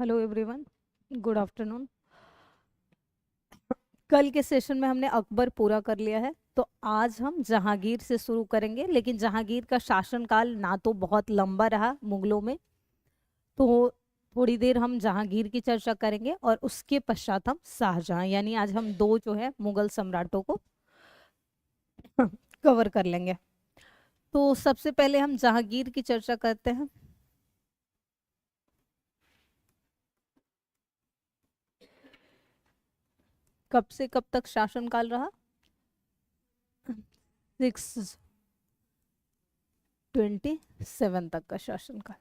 Hello everyone, good afternoon. कल के session में हमने अकबर पूरा कर लिया है, तो आज हम जहांगीर से शुरू करेंगे। लेकिन जहांगीर का शासनकाल ना तो बहुत लंबा रहा मुगलों में, तो थोड़ी देर हम जहांगीर की चर्चा करेंगे और उसके पश्चात हम शाहजहां, यानी आज हम दो जो है मुगल सम्राटों को कवर कर लेंगे। तो सबसे पहले हम जहांगीर की चर्चा करते हैं। कब से कब तक शासनकाल रहा? 627 तक का शासनकाल।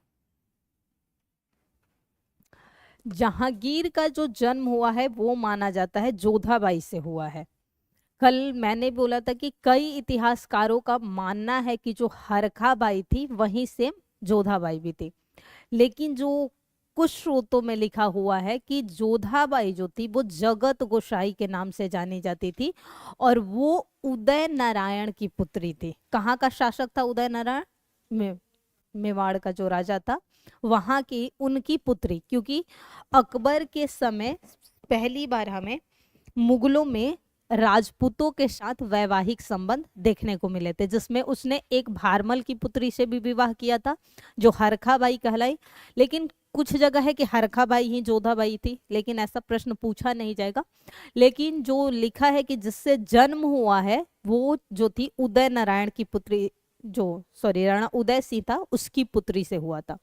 जहांगीर का जो जन्म हुआ है वो माना जाता है जोधाबाई से हुआ है। कल मैंने बोला था कि कई इतिहासकारों का मानना है कि जो हरखाबाई थी वहीं से जोधाबाई भी थी, लेकिन जो कुछ स्रोतों में लिखा हुआ है कि जोधाबाई जो थी वो जगत गोसाई के नाम से जानी जाती थी और वो उदय नारायण की पुत्री थी। कहाँ का शासक था उदय नारायण? में मेवाड़ का जो राजा था वहां की उनकी पुत्री, क्योंकि अकबर के समय पहली बार हमें मुगलों में राजपूतों के साथ वैवाहिक संबंध देखने को मिले थे, जिसमें उसने एक भारमल की पुत्री से भी विवाह किया था जो हरखाबाई कहलाई। लेकिन कुछ जगह है कि हरखाबाई ही जोधाबाई थी, लेकिन ऐसा प्रश्न पूछा नहीं जाएगा। लेकिन जो लिखा है कि जिससे जन्म हुआ है वो जो थी उदय नारायण की पुत्री, राणा उदय सिंह था उसकी पुत्री से हुआ था।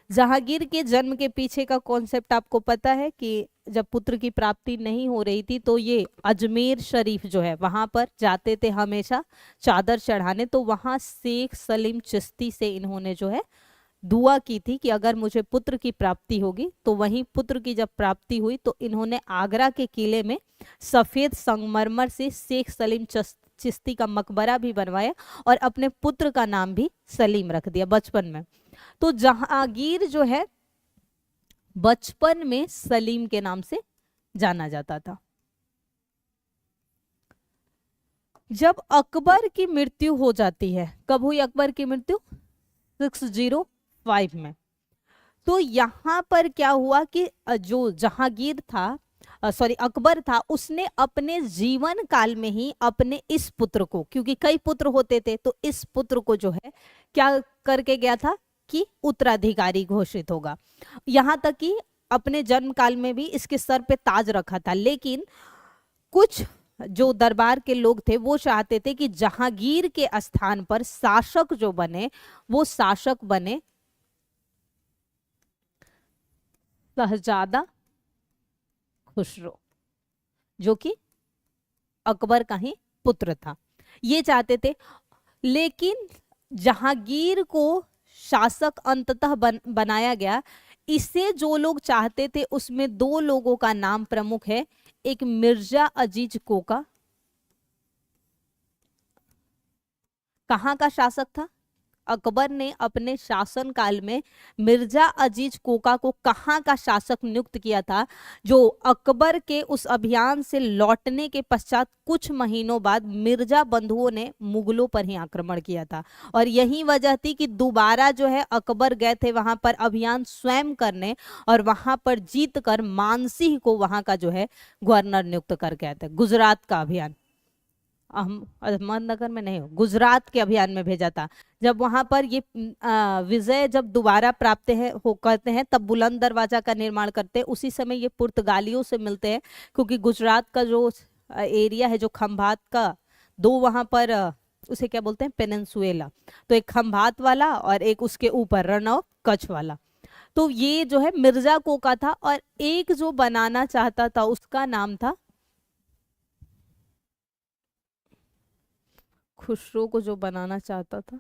जहांगीर के जन्म के पीछे का कॉन्सेप्ट आपको पता है कि जब पुत्र की प्राप्ति नहीं हो रही थी तो ये अजमेर शरीफ जो है वहां पर जाते थे हमेशा चादर चढ़ाने। तो वहां शेख सलीम चिश्ती से इन्होंने जो है दुआ की थी कि अगर मुझे पुत्र की प्राप्ति होगी। तो वहीं पुत्र की जब प्राप्ति हुई तो इन्होंने आगरा के किले में सफेद संगमरमर से शेख सलीम चिश्ती का मकबरा भी बनवाया और अपने पुत्र का नाम भी सलीम रख दिया बचपन में। तो जहांगीर जो है बचपन में सलीम के नाम से जाना जाता था। जब अकबर की मृत्यु हो जाती है, कब हुई अकबर की मृत्यु? 605 में। तो यहां पर क्या हुआ कि जो जहांगीर था, अकबर था, उसने अपने जीवन काल में ही अपने इस पुत्र को, क्योंकि कई पुत्र होते थे, तो इस पुत्र को जो है क्या करके गया था कि उत्तराधिकारी घोषित होगा। यहां तक कि अपने जन्म काल में भी इसके सर पे ताज रखा था। लेकिन कुछ जो दरबार के लोग थे वो चाहते थे कि जहांगीर के स्थान पर शासक जो बने वो शासक बने शहजादा खुसरो, जो कि अकबर का ही पुत्र था, ये चाहते थे। लेकिन जहांगीर को शासक अंततः बनाया गया। इसे जो लोग चाहते थे उसमें दो लोगों का नाम प्रमुख है। एक मिर्जा अजीज कोका, कहाँ का शासक था? अकबर ने अपने शासन काल में मिर्जा अजीज कोका को कहाँ का शासक नियुक्त किया था? जो अकबर के उस अभियान से लौटने के पश्चात कुछ महीनों बाद मिर्जा बंधुओं ने मुगलों पर ही आक्रमण किया था। और यही वजह थी कि दोबारा जो है अकबर गए थे वहां पर अभियान स्वयं करने और वहां पर जीत कर मानसिंह को वहां का जो है गवर्नर नियुक्त करके आए थे। गुजरात का अभियान, अहमदनगर में नहीं, गुजरात के अभियान में भेजा था। जब वहां पर ये विजय जब दोबारा प्राप्त है हो करते हैं तब बुलंद दरवाजा का निर्माण करते हैं। उसी समय ये पुर्तगालियों से मिलते हैं, क्योंकि गुजरात का जो एरिया है, जो खंभात का, दो वहां पर उसे क्या बोलते हैं, पेनिनसुएला। तो एक खंभात वाला और एक उसके ऊपर रण ऑफ कच्छ वाला। तो ये जो है मिर्जा कोका था। और एक जो बनाना चाहता था उसका नाम था खुसरो, को जो बनाना चाहता था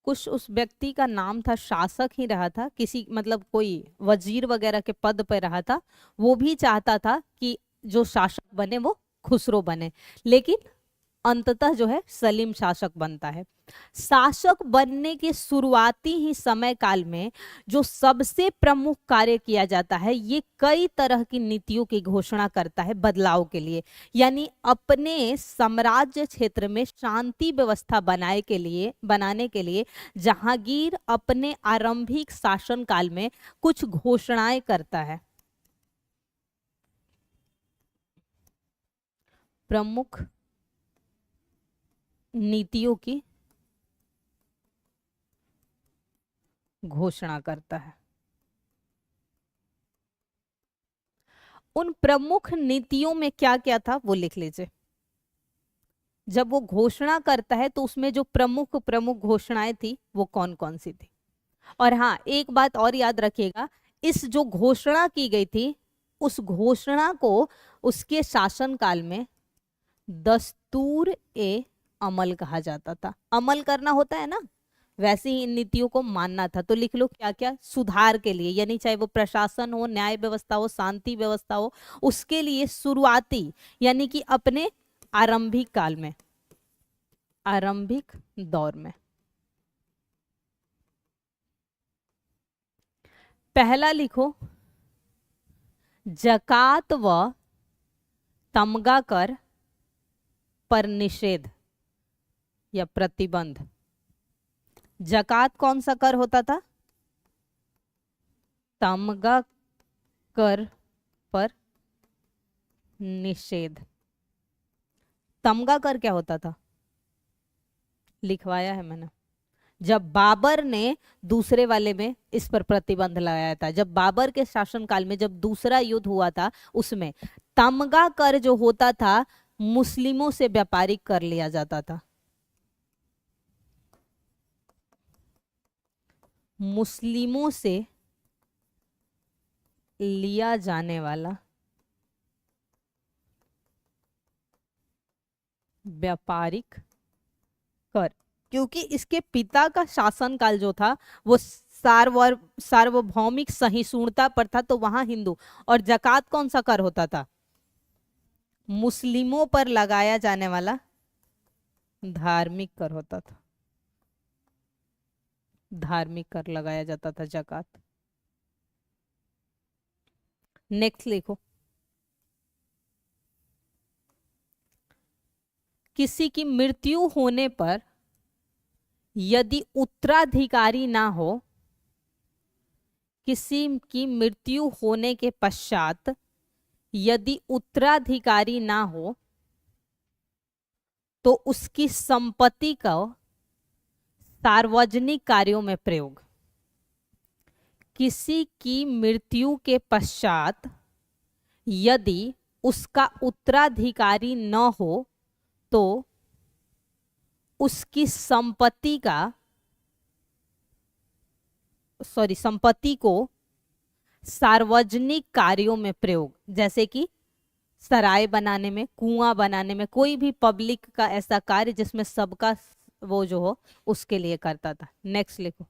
कुछ उस व्यक्ति का नाम था, शासक ही रहा था, किसी मतलब कोई वजीर वगैरह के पद पर रहा था। वो भी चाहता था कि जो शासक बने वो खुसरो बने, लेकिन अंततः जो है सलीम शासक बनता है। शासक बनने के शुरुआती ही समय काल में जो सबसे प्रमुख कार्य किया जाता है, ये कई तरह की नीतियों की घोषणा करता है बदलाव के लिए। यानी अपने साम्राज्य क्षेत्र में शांति व्यवस्था बनाने के लिए जहांगीर अपने आरंभिक शासन काल में कुछ घोषणाएं करता है। प्रमुख नीतियों की घोषणा करता है। उन प्रमुख नीतियों में क्या क्या था वो लिख लीजिए। जब वो घोषणा करता है तो उसमें जो प्रमुख प्रमुख घोषणाएं थी वो कौन कौन सी थी। और हाँ, एक बात और याद रखिएगा, इस जो घोषणा की गई थी उस घोषणा को उसके शासनकाल में दस्तूर ए अमल कहा जाता था। अमल करना होता है ना, वैसे ही इन नीतियों को मानना था। तो लिख लो क्या क्या, सुधार के लिए, यानी चाहे वो प्रशासन हो, न्याय व्यवस्था हो, शांति व्यवस्था हो, उसके लिए शुरुआती यानी कि अपने आरंभिक काल में, आरंभिक दौर में पहला लिखो जकात व तमगा कर पर निषेध या प्रतिबंध। जकात कौन सा कर होता था? तमगा कर पर निषेध। तमगा कर क्या होता था? लिखवाया है मैंने। जब बाबर ने दूसरे वाले में इस पर प्रतिबंध लगाया था, जब बाबर के शासनकाल में जब दूसरा युद्ध हुआ था, उसमें तमगा कर जो होता था मुस्लिमों से व्यापारिक कर लिया जाता था। मुस्लिमों से लिया जाने वाला व्यापारिक कर, क्योंकि इसके पिता का शासनकाल जो था वो सार्वभौमिक सहिष्णुता पर था, तो वहां हिंदू। और जकात कौन सा कर होता था? मुस्लिमों पर लगाया जाने वाला धार्मिक कर होता था। धार्मिक कर लगाया जाता था जकात। नेक्स्ट लिखो, किसी की मृत्यु होने पर यदि उत्तराधिकारी ना हो, किसी की मृत्यु होने के पश्चात यदि उत्तराधिकारी ना हो तो उसकी संपत्ति का सार्वजनिक कार्यों में प्रयोग। किसी की मृत्यु के पश्चात यदि उसका उत्तराधिकारी न हो तो उसकी संपत्ति को सार्वजनिक कार्यों में प्रयोग, जैसे कि सराय बनाने में, कुआं बनाने में, कोई भी पब्लिक का ऐसा कार्य जिसमें सबका वो जो हो उसके लिए करता था। नेक्स्ट लिखो।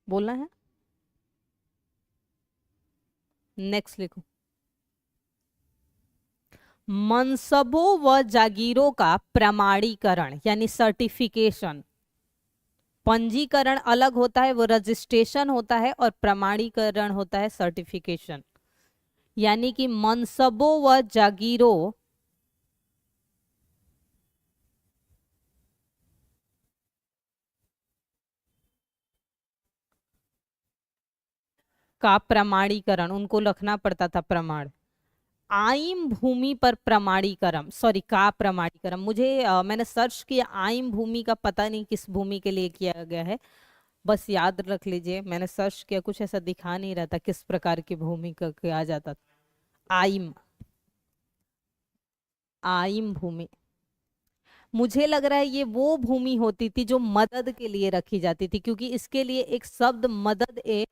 बोलना है। नेक्स्ट लिखो, मनसबों व जागीरों का प्रमाणीकरण यानी सर्टिफिकेशन। पंजीकरण अलग होता है, वो रजिस्ट्रेशन होता है, और प्रमाणीकरण होता है सर्टिफिकेशन। यानी कि मनसबों व जागीरों का प्रमाणीकरण, उनको रखना पड़ता था प्रमाण। आइम भूमि पर प्रमाणीकरण, सॉरी का प्रमाणीकरण, मैंने सर्च किया, आइम भूमि का पता नहीं किस भूमि के लिए किया गया है, बस याद रख लीजिए। मैंने सर्च किया, कुछ ऐसा दिखा नहीं रहा था किस प्रकार की भूमि का किया जाता था। आइम, आइम भूमि, मुझे लग रहा है ये वो भूमि होती थी जो मदद के लिए रखी जाती थी, क्योंकि इसके लिए एक शब्द मदद ए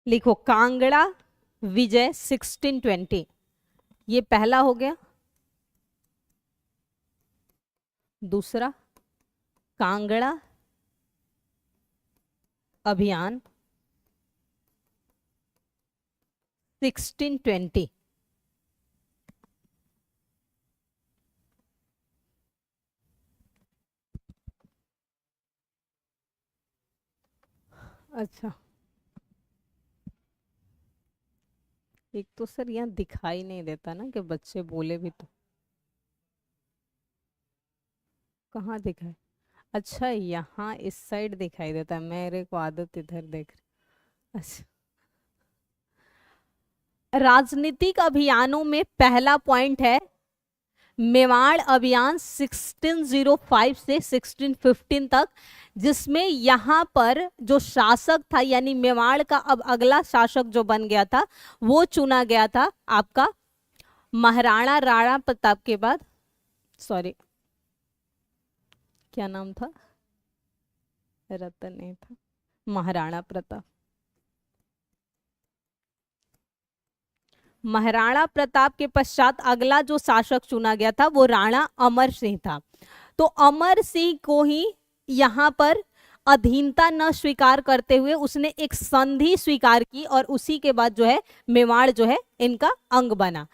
लिखो कांगड़ा विजय 1620, ये पहला हो गया। दूसरा कांगड़ा अभियान 1620। अच्छा, एक तो सर यहाँ दिखाई नहीं देता ना कि बच्चे बोले भी तो, कहाँ दिखाए? अच्छा, यहाँ इस साइड दिखाई देता है, मेरे को आदत इधर देख रही। अच्छा, राजनीतिक अभियानों में पहला पॉइंट है मेवाड़ अभियान 1605 से 1615 तक, जिसमें यहाँ पर जो शासक था यानी मेवाड़ का अब अगला शासक जो बन गया था वो चुना गया था आपका महाराणा राणा प्रताप के बाद, सॉरी क्या नाम था, रतन नहीं था, महाराणा प्रताप। महाराणा प्रताप के पश्चात अगला जो शासक चुना गया था वो राणा अमर सिंह था। तो अमर सिंह को ही यहाँ पर अधीनता न स्वीकार करते हुए उसने एक संधि स्वीकार की और उसी के बाद जो है मेवाड़ जो है इनका अंग बना।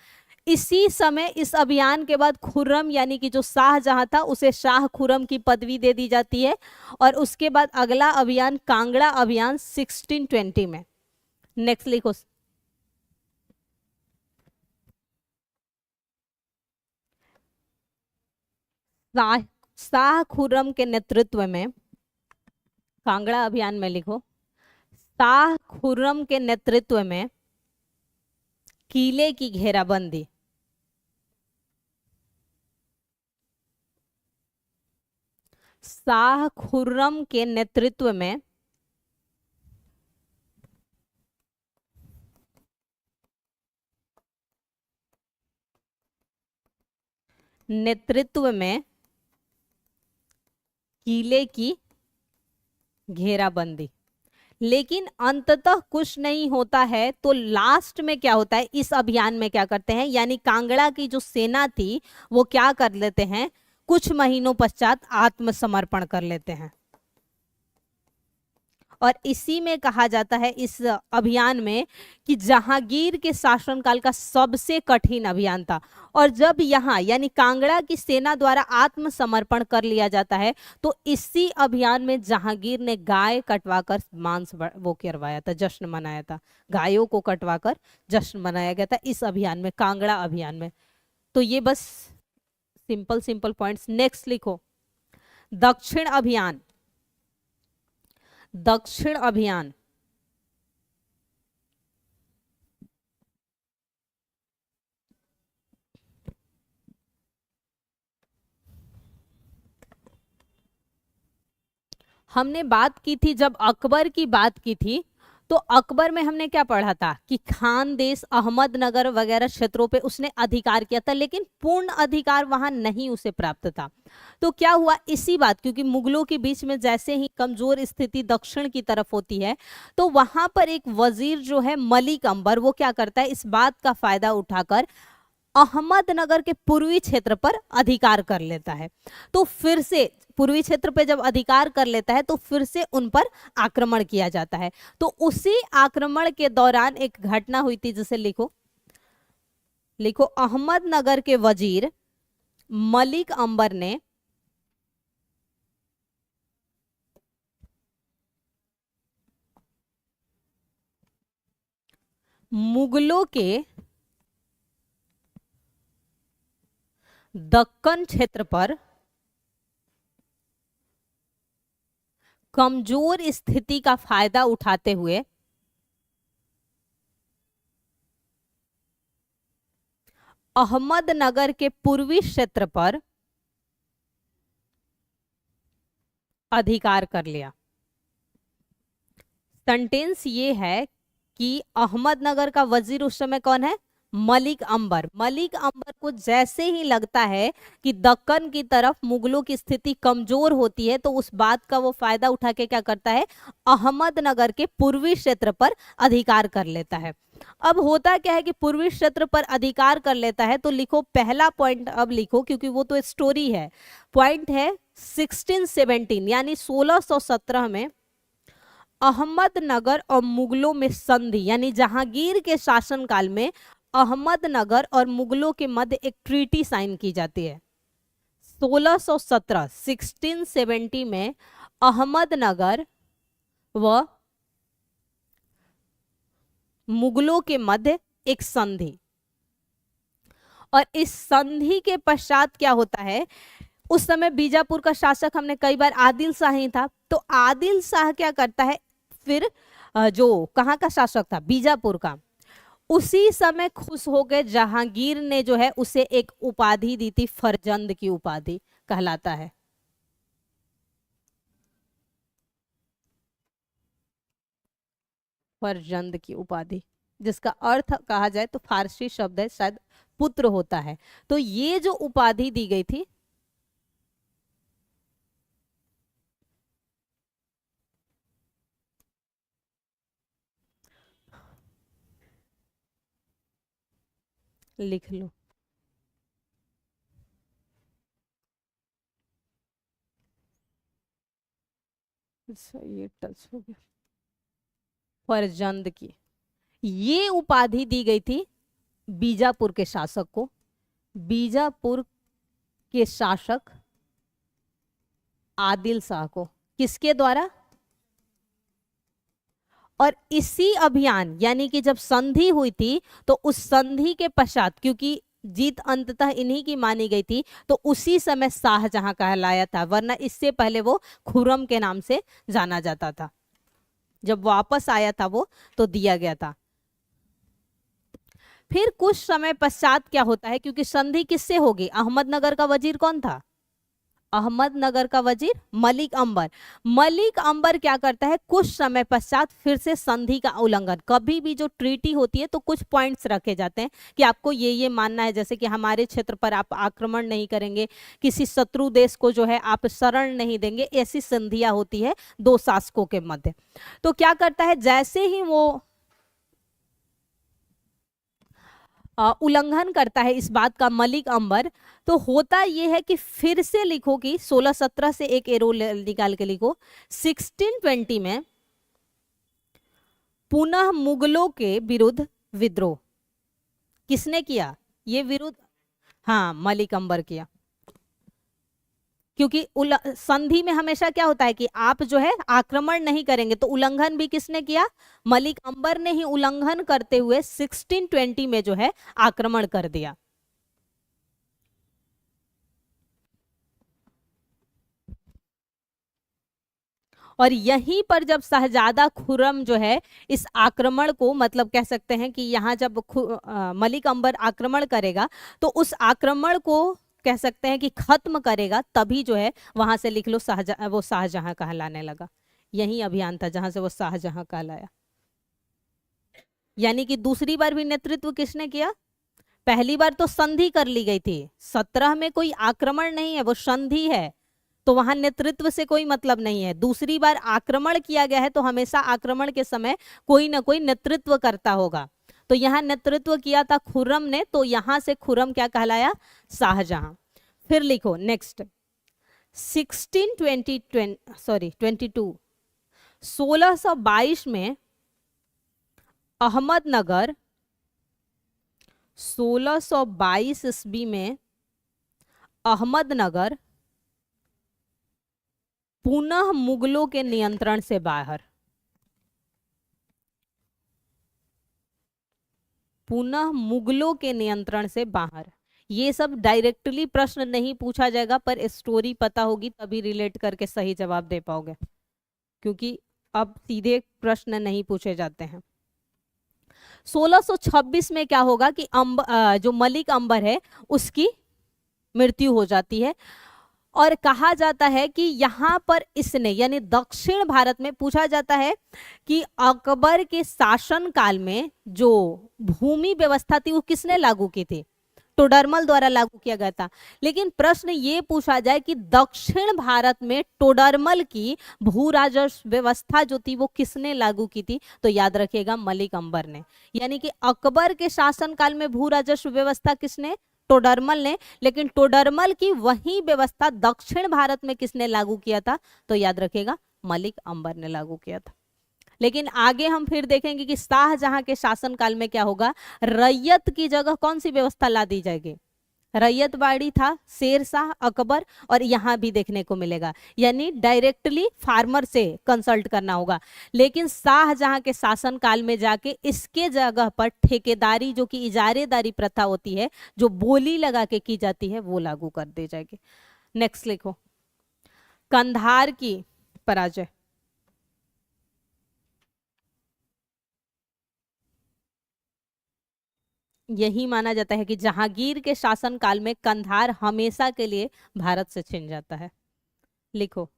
इसी समय इस अभियान के बाद खुर्रम यानी कि जो शाहजहां था उसे शाह खुर्रम की पदवी दे दी जाती है। और उसके बाद अगला अभियान कांगड़ा अभियान 1620 में। नेक्स्ट लिखो। शाह खुर्रम के नेतृत्व में, कांगड़ा अभियान में लिखो, शाह खुर्रम के नेतृत्व में किले की घेराबंदी, शाह खुर्रम के नेतृत्व में किले की घेराबंदी। लेकिन अंततः कुछ नहीं होता है तो लास्ट में क्या होता है, इस अभियान में क्या करते हैं यानी कांगड़ा की जो सेना थी वो क्या कर लेते हैं, कुछ महीनों पश्चात आत्मसमर्पण कर लेते हैं। और इसी में कहा जाता है इस अभियान में कि जहांगीर के शासनकाल का सबसे कठिन अभियान था। और जब यहाँ यानी कांगड़ा की सेना द्वारा आत्मसमर्पण कर लिया जाता है तो इसी अभियान में जहांगीर ने गाय कटवाकर मांस वो करवाया था, जश्न मनाया था, गायों को कटवाकर जश्न मनाया गया था इस अभियान में, कांगड़ा अभियान में। तो ये बस सिंपल सिंपल पॉइंट्स। नेक्स्ट लिखो दक्षिण अभियान। दक्षिण अभियान हमने बात की थी, जब अकबर की बात की थी तो अकबर में हमने क्या पढ़ा था कि खानदेश अहमदनगर वगैरह क्षेत्रों पे उसने अधिकार किया था, लेकिन पूर्ण अधिकार वहां नहीं उसे प्राप्त था। तो क्या हुआ, इसी बात, क्योंकि मुगलों के बीच में जैसे ही कमजोर स्थिति दक्षिण की तरफ होती है तो वहां पर एक वजीर जो है मलिक अंबर, वो क्या करता है, इस बात का फायदा उठाकर अहमदनगर के पूर्वी क्षेत्र पर अधिकार कर लेता है। तो फिर से पूर्वी क्षेत्र पे जब अधिकार कर लेता है तो फिर से उन पर आक्रमण किया जाता है। तो उसी आक्रमण के दौरान एक घटना हुई थी, जिसे लिखो लिखो अहमदनगर के वजीर मलिक अंबर ने मुगलों के दक्कन क्षेत्र पर कमजोर स्थिति का फायदा उठाते हुए अहमदनगर के पूर्वी क्षेत्र पर अधिकार कर लिया। सेंटेंस ये है कि अहमदनगर का वजीर उस समय कौन है, मलिक अंबर। मलिक अंबर को जैसे ही लगता है कि दक्कन की तरफ मुगलों की स्थिति कमजोर होती है, तो उस बात का वो फायदा उठा के क्या करता है, अहमदनगर के पूर्वी क्षेत्र पर अधिकार कर लेता है। अब होता क्या है कि पूर्वी क्षेत्र पर अधिकार कर लेता है, तो लिखो पहला पॉइंट, अब लिखो क्योंकि वो तो स्टोरी है। पॉइंट है 1617 यानी 1617 में अहमदनगर और मुगलों में संधि, यानी जहांगीर के शासनकाल में अहमदनगर और मुगलों के मध्य एक ट्रीटी साइन की जाती है। 1670 में अहमदनगर व मुगलों के मध्य एक संधि, और इस संधि के पश्चात क्या होता है, उस समय बीजापुर का शासक हमने कई बार आदिल शाह ही था, तो आदिल शाह क्या करता है, फिर जो कहाँ का शासक था, बीजापुर का, उसी समय खुश हो गए जहांगीर ने जो है उसे एक उपाधि दी थी, फरजंद की उपाधि कहलाता है। फरजंद की उपाधि, जिसका अर्थ कहा जाए तो फारसी शब्द है, शायद पुत्र होता है। तो ये जो उपाधि दी गई थी, लिख लो, ये टच हो गया, फरजंद की ये उपाधि दी गई थी बीजापुर के शासक को, बीजापुर के शासक आदिल शाह को, किसके द्वारा, और इसी अभियान यानी कि जब संधि हुई थी तो उस संधि के पश्चात, क्योंकि जीत अंततः इन्हीं की मानी गई थी, तो उसी समय शाहजहां कहलाया था, वरना इससे पहले वो खुर्रम के नाम से जाना जाता था। जब वापस आया था वो तो दिया गया था। फिर कुछ समय पश्चात क्या होता है, क्योंकि संधि किससे होगी, अहमदनगर का वजीर कौन था, अहमदनगर का वजीर मलिक अंबर। मलिक अंबर क्या करता है, कुछ समय पश्चात फिर से संधि का उल्लंघन, कभी भी जो ट्रीटी होती है तो कुछ पॉइंट्स रखे जाते हैं कि आपको ये मानना है, जैसे कि हमारे क्षेत्र पर आप आक्रमण नहीं करेंगे, किसी शत्रु देश को जो है आप शरण नहीं देंगे, ऐसी संधियां होती है दो शासकों के मध्य। तो क्या करता है, जैसे ही वो उल्लंघन करता है इस बात का मलिक अंबर, तो होता यह है कि फिर से लिखो कि 1617 से एक एरो निकाल के लिखो, 1620 में पुनः मुगलों के विरुद्ध विद्रोह किसने किया, ये विरुद्ध, हाँ मलिक अंबर किया। क्योंकि संधि में हमेशा क्या होता है कि आप जो है आक्रमण नहीं करेंगे, तो उल्लंघन भी किसने किया, मलिक अंबर ने ही उल्लंघन करते हुए 1620 में जो है आक्रमण कर दिया। और यहीं पर जब शहजादा खुर्रम जो है इस आक्रमण को, मतलब कह सकते हैं कि यहाँ जब मलिक अंबर आक्रमण करेगा तो उस आक्रमण को कह सकते हैं कि खत्म करेगा, तभी जो है वहां से लिख लो वो शाहजहां कहलाने लगा। यही अभियान था जहां से वो शाहजहां कहलाया। यानी कि दूसरी बार भी नेतृत्व किसने किया, पहली बार तो संधि कर ली गई थी, 17 में कोई आक्रमण नहीं है, वो संधि है, तो वहां नेतृत्व से कोई मतलब नहीं है। दूसरी बार आक्रमण किया गया है तो हमेशा आक्रमण के समय कोई ना कोई नेतृत्व करता होगा, तो यहाँ नेतृत्व किया था खुर्रम ने, तो यहां से खुर्रम क्या कहलाया, शाहजहां। फिर लिखो नेक्स्ट 1622 में अहमदनगर, 1622 ईस्वी में अहमदनगर पुनः मुगलों के नियंत्रण से बाहर, पुनः मुगलों के नियंत्रण से बाहर। ये सब डायरेक्टली प्रश्न नहीं पूछा जाएगा, पर स्टोरी पता होगी तभी रिलेट करके सही जवाब दे पाओगे, क्योंकि अब सीधे प्रश्न नहीं पूछे जाते हैं। 1626 में क्या होगा कि जो मलिक अंबर है उसकी मृत्यु हो जाती है, और कहा जाता है कि यहाँ पर इसने यानी दक्षिण भारत में पूछा जाता है कि अकबर के शासन काल में जो भूमि व्यवस्था थी वो किसने लागू की थी? टोडरमल द्वारा लागू किया गया था। लेकिन प्रश्न ये पूछा जाए कि दक्षिण भारत में टोडरमल की भू राजस्व व्यवस्था जो थी वो किसने लागू की थी? तो याद रखिएगा मलिक अंबर ने। यानी कि अकबर के शासनकाल में भू राजस्व व्यवस्था किसने? टोडरमल ने। लेकिन टोडरमल की वही व्यवस्था दक्षिण भारत में किसने लागू किया था? तो याद रखिएगा मलिक अंबर ने लागू किया था। लेकिन आगे हम फिर देखेंगे कि शाहजहां के शासनकाल में क्या होगा, रैयत की जगह कौन सी व्यवस्था ला दी जाएगी? रैयतवाड़ी था शेरशाह अकबर, और यहां भी देखने को मिलेगा, यानी डायरेक्टली फार्मर से कंसल्ट करना होगा। लेकिन शाहजहां के शासनकाल में जाके इसके जगह पर ठेकेदारी जो कि इजारेदारी प्रथा होती है, जो बोली लगा के की जाती है, वो लागू कर दी जाएगी। नेक्स्ट लिखो, कंधार की पराजय। यही माना जाता है कि जहांगीर के शासनकाल में कंधार हमेशा के लिए भारत से छिन जाता है। लिखो,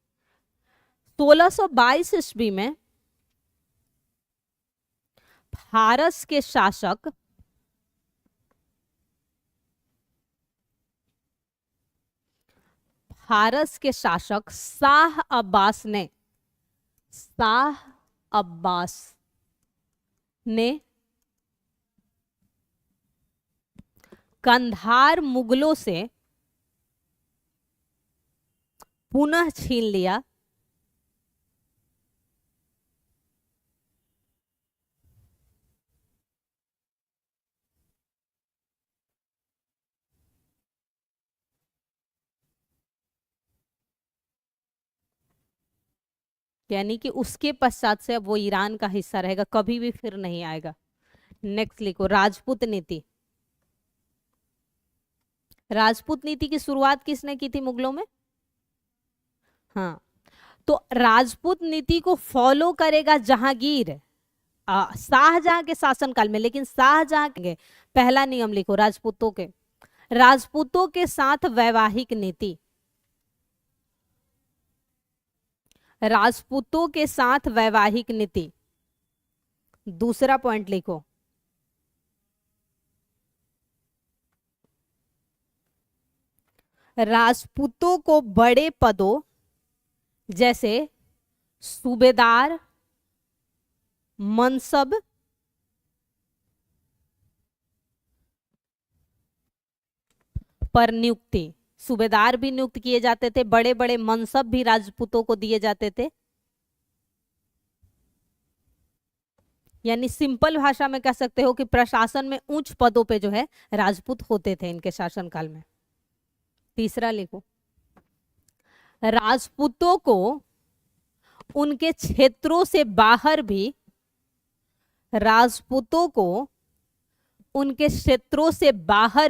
1622 ईस्वी में फारस के शासक शाह अब्बास ने कंधार मुगलों से पुनः छीन लिया। यानी कि उसके पश्चात से अब वो ईरान का हिस्सा रहेगा, कभी भी फिर नहीं आएगा। नेक्स्ट लिखो, राजपूत नीति। राजपूत नीति की शुरुआत किसने की थी मुगलों में? हाँ, तो राजपूत नीति को फॉलो करेगा जहांगीर शाहजहां के शासनकाल में। लेकिन शाहजहां के पहला नियम लिखो, राजपूतों के साथ वैवाहिक नीति। राजपूतों के साथ वैवाहिक नीति। दूसरा पॉइंट लिखो, राजपूतों को बड़े पदों जैसे सूबेदार, मनसब, पर नियुक्ति। सूबेदार भी नियुक्त किए जाते थे, बड़े बड़े मनसब भी राजपूतों को दिए जाते थे। यानी सिंपल भाषा में कह सकते हो कि प्रशासन में उच्च पदों पे जो है राजपूत होते थे इनके शासनकाल में। तीसरा लिखो, राजपूतों को उनके क्षेत्रों से बाहर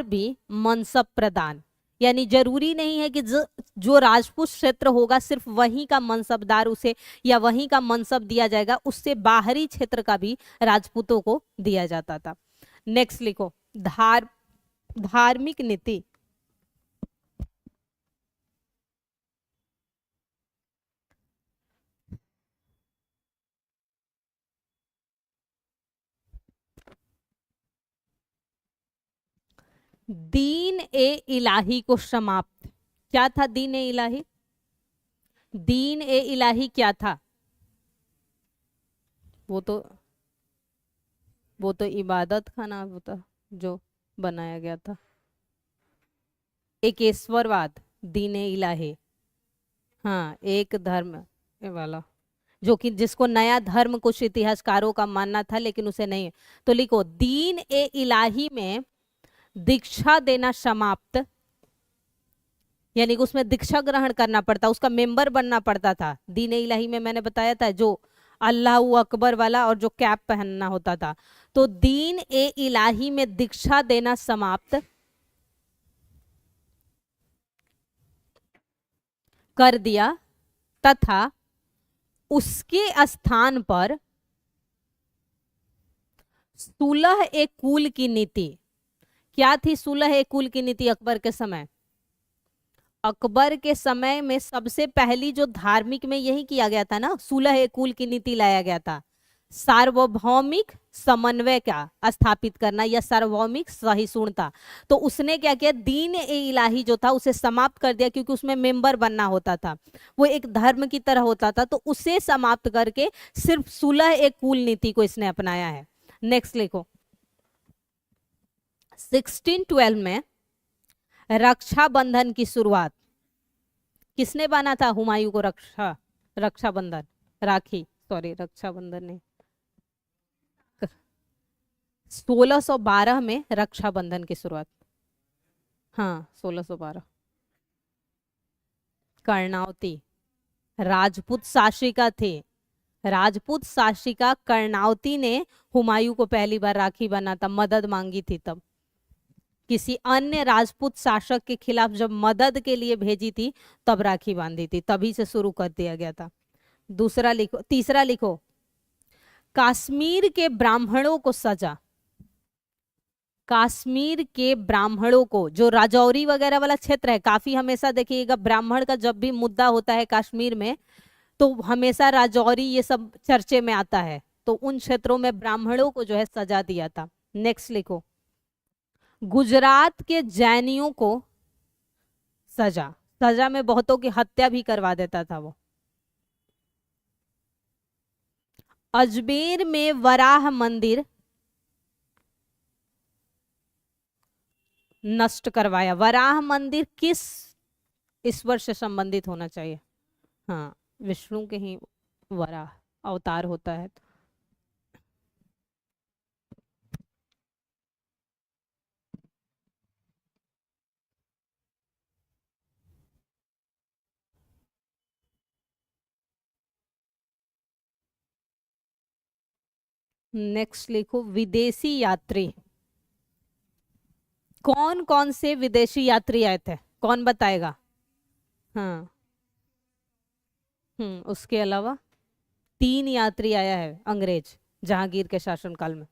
भी मनसब प्रदान। यानी जरूरी नहीं है कि जो राजपूत क्षेत्र होगा सिर्फ वहीं का मनसबदार उसे या वहीं का मनसब दिया जाएगा, उससे बाहरी क्षेत्र का भी राजपूतों को दिया जाता था। नेक्स्ट लिखो, धार्मिक नीति। दीन ए इलाही को समाप्त। क्या था दीन ए इलाही? दीन ए इलाही क्या था? वो तो इबादत का नाम होता जो बनाया गया था, एकेश्वरवाद, दीन ए इलाही। हाँ, एक धर्म ये वाला, जो कि जिसको नया धर्म कुछ इतिहासकारों का मानना था लेकिन उसे नहीं। तो लिखो, दीन ए इलाही में दीक्षा देना समाप्त। यानी कि उसमें दीक्षा ग्रहण करना पड़ता, उसका मेंबर बनना पड़ता था। दीन ए इलाही में मैंने बताया था जो अल्लाह अकबर वाला और जो कैप पहनना होता था। तो दीन ए इलाही में दीक्षा देना समाप्त कर दिया तथा उसके स्थान पर सुलह ए कुल की नीति। क्या थी सुलह ए कुल की नीति अकबर के समय? अकबर के समय में सबसे पहली जो धार्मिक में यही किया गया था ना, सुलह ए कुल की नीति लाया गया था, सार्वभौमिक समन्वय का स्थापित करना या सार्वभौमिक सहिष्णुता। तो उसने क्या किया, दीन ए इलाही जो था उसे समाप्त कर दिया, क्योंकि उसमें मेंबर बनना होता था, वो एक धर्म की तरह होता था, तो उसे समाप्त करके सिर्फ सुलह ए कुल नीति को इसने अपनाया है। नेक्स्ट लिखो, 1612 में रक्षाबंधन की शुरुआत किसने बांधा था? हुमायूं को रक्षाबंधन, राखी, सॉरी रक्षाबंधन नहीं, 1612 में रक्षाबंधन की शुरुआत, हाँ 1612। कर्णावती राजपूत शासिका थे, राजपूत शासिका कर्णावती ने हुमायूं को पहली बार राखी बना था, मदद मांगी थी तब, किसी अन्य राजपूत शासक के खिलाफ जब मदद के लिए भेजी थी तब राखी बांधी थी, तभी से शुरू कर दिया गया था। दूसरा लिखो, तीसरा लिखो, कश्मीर के ब्राह्मणों को सजा, कश्मीर के ब्राह्मणों को, जो राजौरी वगैरह वाला क्षेत्र है, काफी हमेशा देखिएगा ब्राह्मण का जब भी मुद्दा होता है कश्मीर में तो हमेशा राजौरी ये सब चर्चे में आता है, तो उन क्षेत्रों में ब्राह्मणों को जो है सजा दिया था। नेक्स्ट लिखो, गुजरात के जैनियों को सजा, सजा में बहुतों की हत्या भी करवा देता था वो। अजमेर में वराह मंदिर नष्ट करवाया। वराह मंदिर किस ईश्वर से संबंधित होना चाहिए? हाँ, विष्णु के ही वराह अवतार होता है। नेक्स्ट लिखो, विदेशी यात्री, कौन कौन से विदेशी यात्री आए थे, कौन बताएगा? हाँ, उसके अलावा 3 यात्री आया है अंग्रेज जहांगीर के शासनकाल में।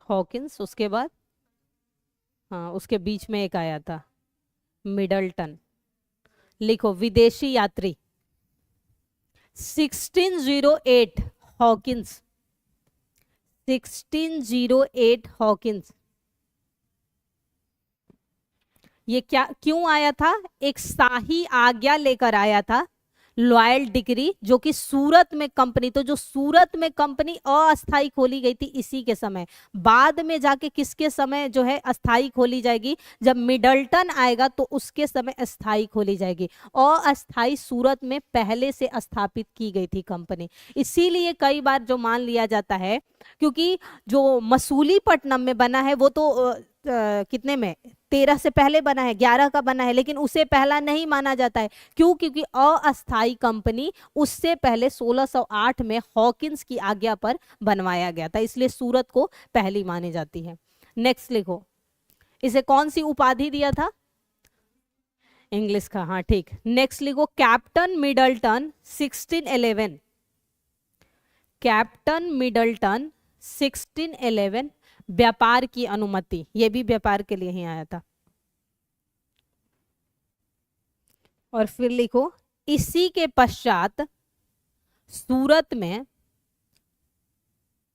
हॉकिंस, उसके बाद हाँ उसके बीच में एक आया था मिडल्टन। लिखो, विदेशी यात्री 1608 हॉकिंस, 1608 हॉकिंस। ये क्या क्यों आया था? एक शाही आज्ञा लेकर आया था, लॉयल डिग्री, जो कि सूरत में कंपनी, तो जो सूरत में कंपनी अस्थाई खोली गई थी इसी के समय, बाद में जाके किसके समय जो है अस्थाई खोली जाएगी? जब मिडल्टन आएगा तो उसके समय अस्थाई खोली जाएगी। अस्थाई सूरत में पहले से स्थापित की गई थी कंपनी, इसीलिए कई बार जो मान लिया जाता है, क्योंकि जो मसूलीपट्टनम में बना है वो तो कितने में 13 से पहले बना है, 11 का बना है, लेकिन उसे पहला नहीं माना जाता है। क्यों? क्योंकि अस्थाई कंपनी उससे पहले 1608 में हॉकिंस की आज्ञा पर बनवाया गया था, इसलिए सूरत को पहली मानी जाती है। नेक्स्ट लिखो, इसे कौन सी उपाधि दिया था? इंग्लिश का, हाँ ठीक। नेक्स्ट लिखो, कैप्टन मिडल्टन 1611, कैप्टन मिडल्टन 1611 व्यापार की अनुमति, ये भी व्यापार के लिए ही आया था। और फिर लिखो, इसी के पश्चात सूरत में,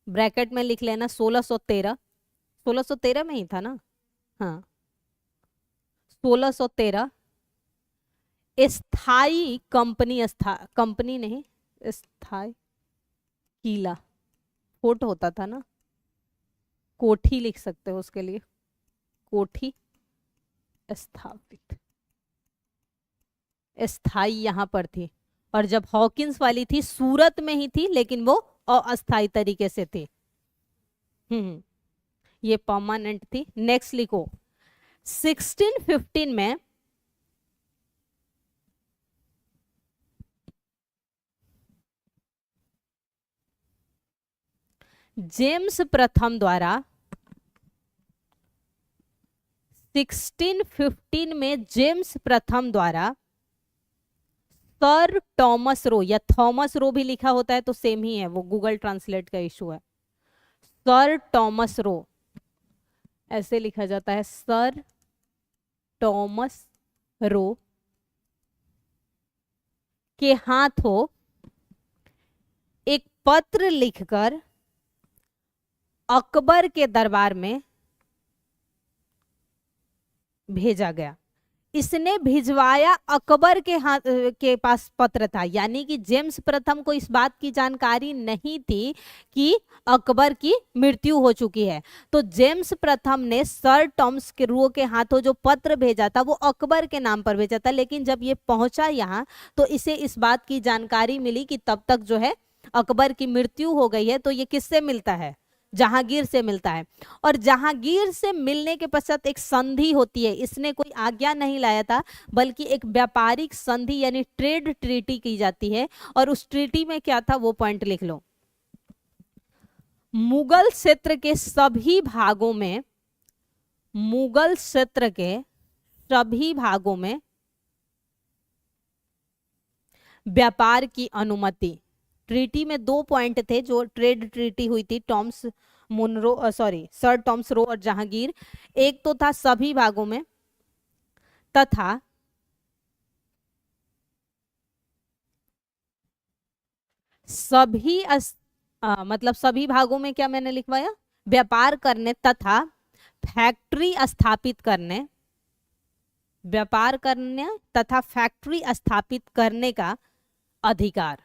ब्रैकेट में लिख लेना 1613, 1613 में ही था ना, हाँ 1613 स्थाई कंपनी, कंपनी नहीं स्थाई किला, फोर्ट होता था ना, कोठी लिख सकते हो उसके लिए, कोठी स्थापित, स्थाई यहां पर थी। और जब हॉकिंस वाली थी सूरत में ही थी, लेकिन वो अस्थाई तरीके से थी, ये परमानेंट थी। नेक्स्ट लिखो, 1615 में जेम्स प्रथम द्वारा, 1615 में जेम्स प्रथम द्वारा सर टॉमस रो, या थॉमस रो भी लिखा होता है तो सेम ही है, वो गूगल ट्रांसलेट का इशू है। सर टॉमस रो ऐसे लिखा जाता है, सर टॉमस रो के हाथों एक पत्र लिखकर अकबर के दरबार में भेजा गया। इसने भिजवाया अकबर के हाथ के पास पत्र था, यानी कि जेम्स प्रथम को इस बात की जानकारी नहीं थी कि अकबर की मृत्यु हो चुकी है। तो जेम्स प्रथम ने सर टॉमस रो के हाथों जो पत्र भेजा था वो अकबर के नाम पर भेजा था, लेकिन जब ये पहुंचा यहाँ तो इसे इस बात की जानकारी मिली कि तब तक जो है अकबर की मृत्यु हो गई है। तो ये किससे मिलता है? जहांगीर से मिलता है। और जहांगीर से मिलने के पश्चात एक संधि होती है। इसने कोई आज्ञा नहीं लाया था, बल्कि एक व्यापारिक संधि यानी ट्रेड ट्रीटी की जाती है। और उस ट्रीटी में क्या था वो पॉइंट लिख लो। मुगल क्षेत्र के सभी भागों में, मुगल क्षेत्र के सभी भागों में व्यापार की अनुमति। ट्रीटी में 2 पॉइंट थे जो ट्रेड ट्रीटी हुई थी सर टॉमस रो और जहांगीर। एक तो था सभी भागों में, तथा मतलब सभी भागों में क्या मैंने लिखवाया? व्यापार करने तथा फैक्ट्री स्थापित करने, व्यापार करने तथा फैक्ट्री स्थापित करने का अधिकार।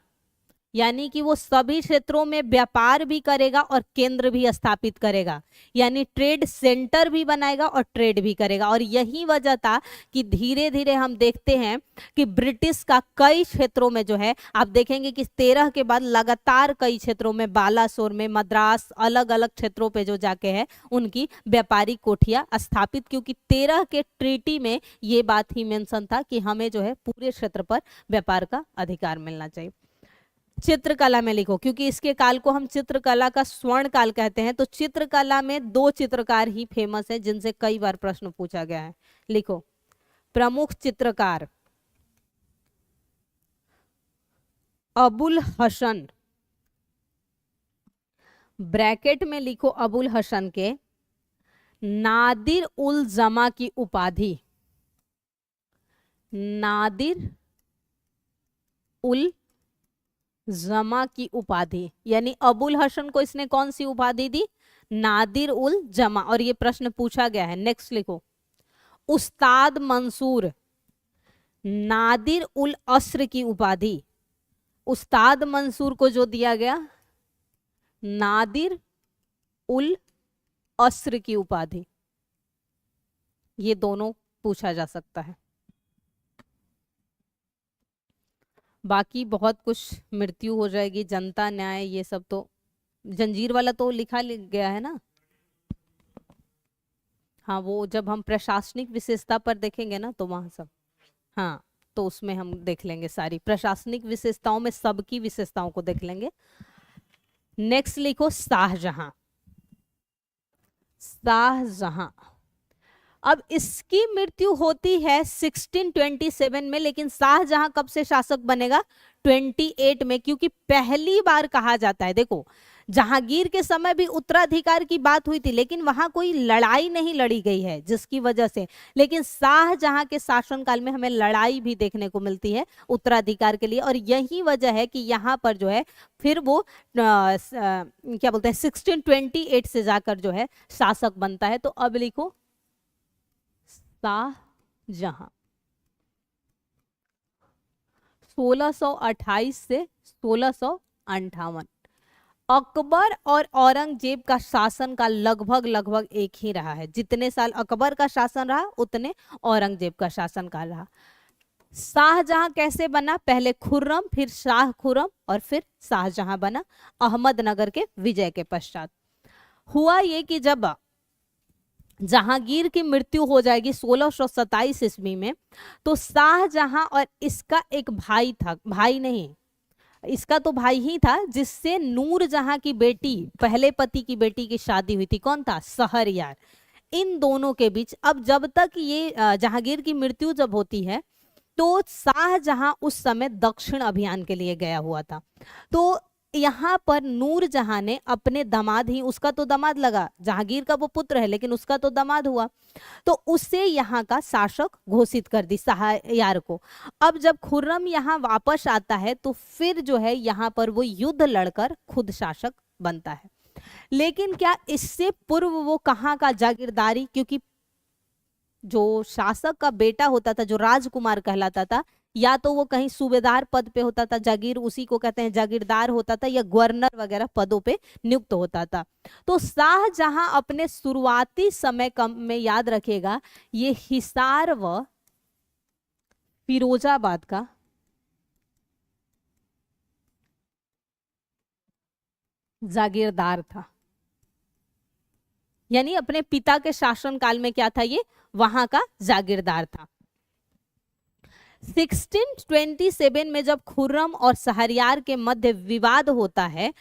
यानी कि वो सभी क्षेत्रों में व्यापार भी करेगा और केंद्र भी स्थापित करेगा, यानी ट्रेड सेंटर भी बनाएगा और ट्रेड भी करेगा। और यही वजह था कि धीरे धीरे हम देखते हैं कि ब्रिटिश का कई क्षेत्रों में जो है, आप देखेंगे कि 13 के बाद लगातार कई क्षेत्रों में, बालासोर में, मद्रास, अलग अलग क्षेत्रों पे जो जाके है उनकी व्यापारिक कोठियां स्थापित, क्योंकि 13 के ट्रीटी में ये बात ही मेंशन था कि हमें जो है पूरे क्षेत्र पर व्यापार का अधिकार मिलना चाहिए। चित्रकला में लिखो, क्योंकि इसके काल को हम चित्रकला का स्वर्ण काल कहते हैं। तो चित्रकला में 2 चित्रकार ही फेमस है जिनसे कई बार प्रश्न पूछा गया है। लिखो, प्रमुख चित्रकार अबुल हसन, ब्रैकेट में लिखो अबुल हसन के नादिर उल जमा की उपाधि, नादिर उल जमा की उपाधि, यानी अबुल हसन को इसने कौन सी उपाधि दी? नादिर उल जमा। और ये प्रश्न पूछा गया है। नेक्स्ट लिखो, उस्ताद मंसूर नादिर उल अस्र की उपाधि, उस्ताद मंसूर को जो दिया गया नादिर उल अस्र की उपाधि, ये दोनों पूछा जा सकता है। बाकी बहुत कुछ, मृत्यु हो जाएगी, जनता न्याय, ये सब तो जंजीर वाला तो लिखा गया है ना। हाँ, वो जब हम प्रशासनिक विशेषता पर देखेंगे ना तो वहां सब, हाँ तो उसमें हम देख लेंगे सारी प्रशासनिक विशेषताओं में सबकी विशेषताओं को देख लेंगे। नेक्स्ट लिखो शाहजहां, शाहजहां। अब इसकी मृत्यु होती है 1627 में, लेकिन शाहजहां कब से शासक बनेगा? 28 में, क्योंकि पहली बार कहा जाता है, देखो जहांगीर के समय भी उत्तराधिकार की बात हुई थी, लेकिन वहां कोई लड़ाई नहीं लड़ी गई है जिसकी वजह से, लेकिन शाहजहां के शासनकाल में हमें लड़ाई भी देखने को मिलती है उत्तराधिकार के लिए। और यही वजह है कि यहाँ पर जो है फिर वो क्या बोलते हैं 1628 से जाकर जो है शासक बनता है। तो अब लिखो शाहजहां 1628 से 1658। अकबर और औरंगजेब का शासन का लगभग लगभग एक ही रहा है। जितने साल अकबर का शासन रहा उतने औरंगजेब का शासन काल रहा। शाहजहां कैसे बना? पहले खुर्रम, फिर शाह खुर्रम और फिर शाहजहां बना अहमदनगर के विजय के पश्चात। हुआ ये कि जब जहांगीर की मृत्यु हो जाएगी 1627 ईस्वी में, तो शाहजहां और इसका एक भाई था, भाई नहीं इसका तो भाई ही था, जिससे नूरजहां की बेटी, पहले पति की बेटी की शादी हुई थी। कौन था? शहरयार। इन दोनों के बीच अब जब तक ये जहांगीर की मृत्यु जब होती है तो शाहजहां उस समय दक्षिण अभियान के लिए गया हुआ था। तो यहाँ पर नूरजहां ने अपने दामाद ही, उसका तो दामाद लगा, जहांगीर का वो पुत्र है लेकिन उसका तो दामाद हुआ, तो उससे यहाँ का शासक घोषित कर दी शाहयार को। अब जब खुर्रम यहाँ वापस आता है तो फिर जो है यहाँ पर वो युद्ध लड़कर खुद शासक बनता है। लेकिन क्या इससे पूर्व वो कहाँ का जागीरदारी, क्योंकि जो शासक का बेटा होता था, जो राजकुमार कहलाता था, या तो वो कहीं सूबेदार पद पे होता था, जागीर उसी को कहते हैं, जागीरदार होता था, या गवर्नर वगैरह पदों पे नियुक्त होता था। तो शाहजहां अपने शुरुआती समय में याद रखेगा, ये हिसार व फिरोजाबाद का जागीरदार था। यानी अपने पिता के शासन काल में क्या था, ये वहां का जागीरदार था। 1627 में जब खुर्रम और शहरयार के मध्य विवाद होता है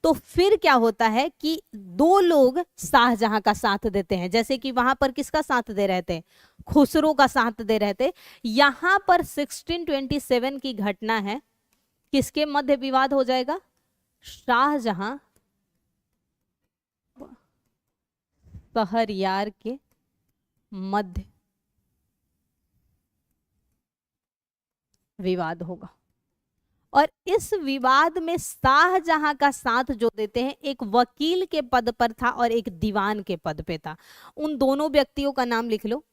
तो फिर क्या होता है कि दो लोग शाहजहां का साथ देते हैं। जैसे कि वहां पर किसका साथ दे रहे थे, खुसरो का साथ दे रहे थे। यहां पर 1627 की घटना है, किसके मध्य विवाद हो जाएगा, शाहजहां शहरयार के मध्य विवाद होगा। और इस विवाद में शाहजहां का साथ जो देते हैं, एक वकील के पद पर था और एक दीवान के पद पे था। उन दोनों व्यक्तियों का नाम लिख लो।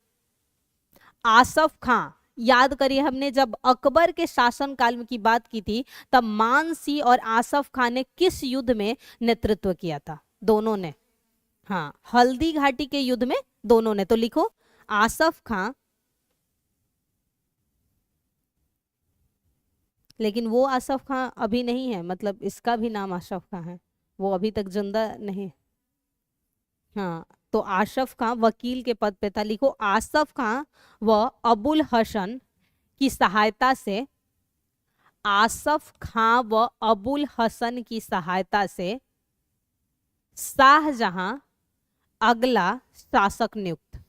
आसफ खां, याद करिए हमने जब अकबर के शासन काल की बात की थी तब मान सिंह और आसफ खान ने किस युद्ध में नेतृत्व किया था, दोनों ने, हाँ, हल्दी घाटी के युद्ध में दोनों ने। तो लिखो आसफ खां, लेकिन वो आसफ खां अभी नहीं है, मतलब इसका भी नाम आसफ खां है, वो अभी तक जिंदा नहीं। हाँ, तो आसफ खां वकील के पद पे था। लिखो आसफ खां व अबुल हसन की सहायता से, आसफ खां व अबुल हसन की सहायता से शाहजहां अगला शासक नियुक्त।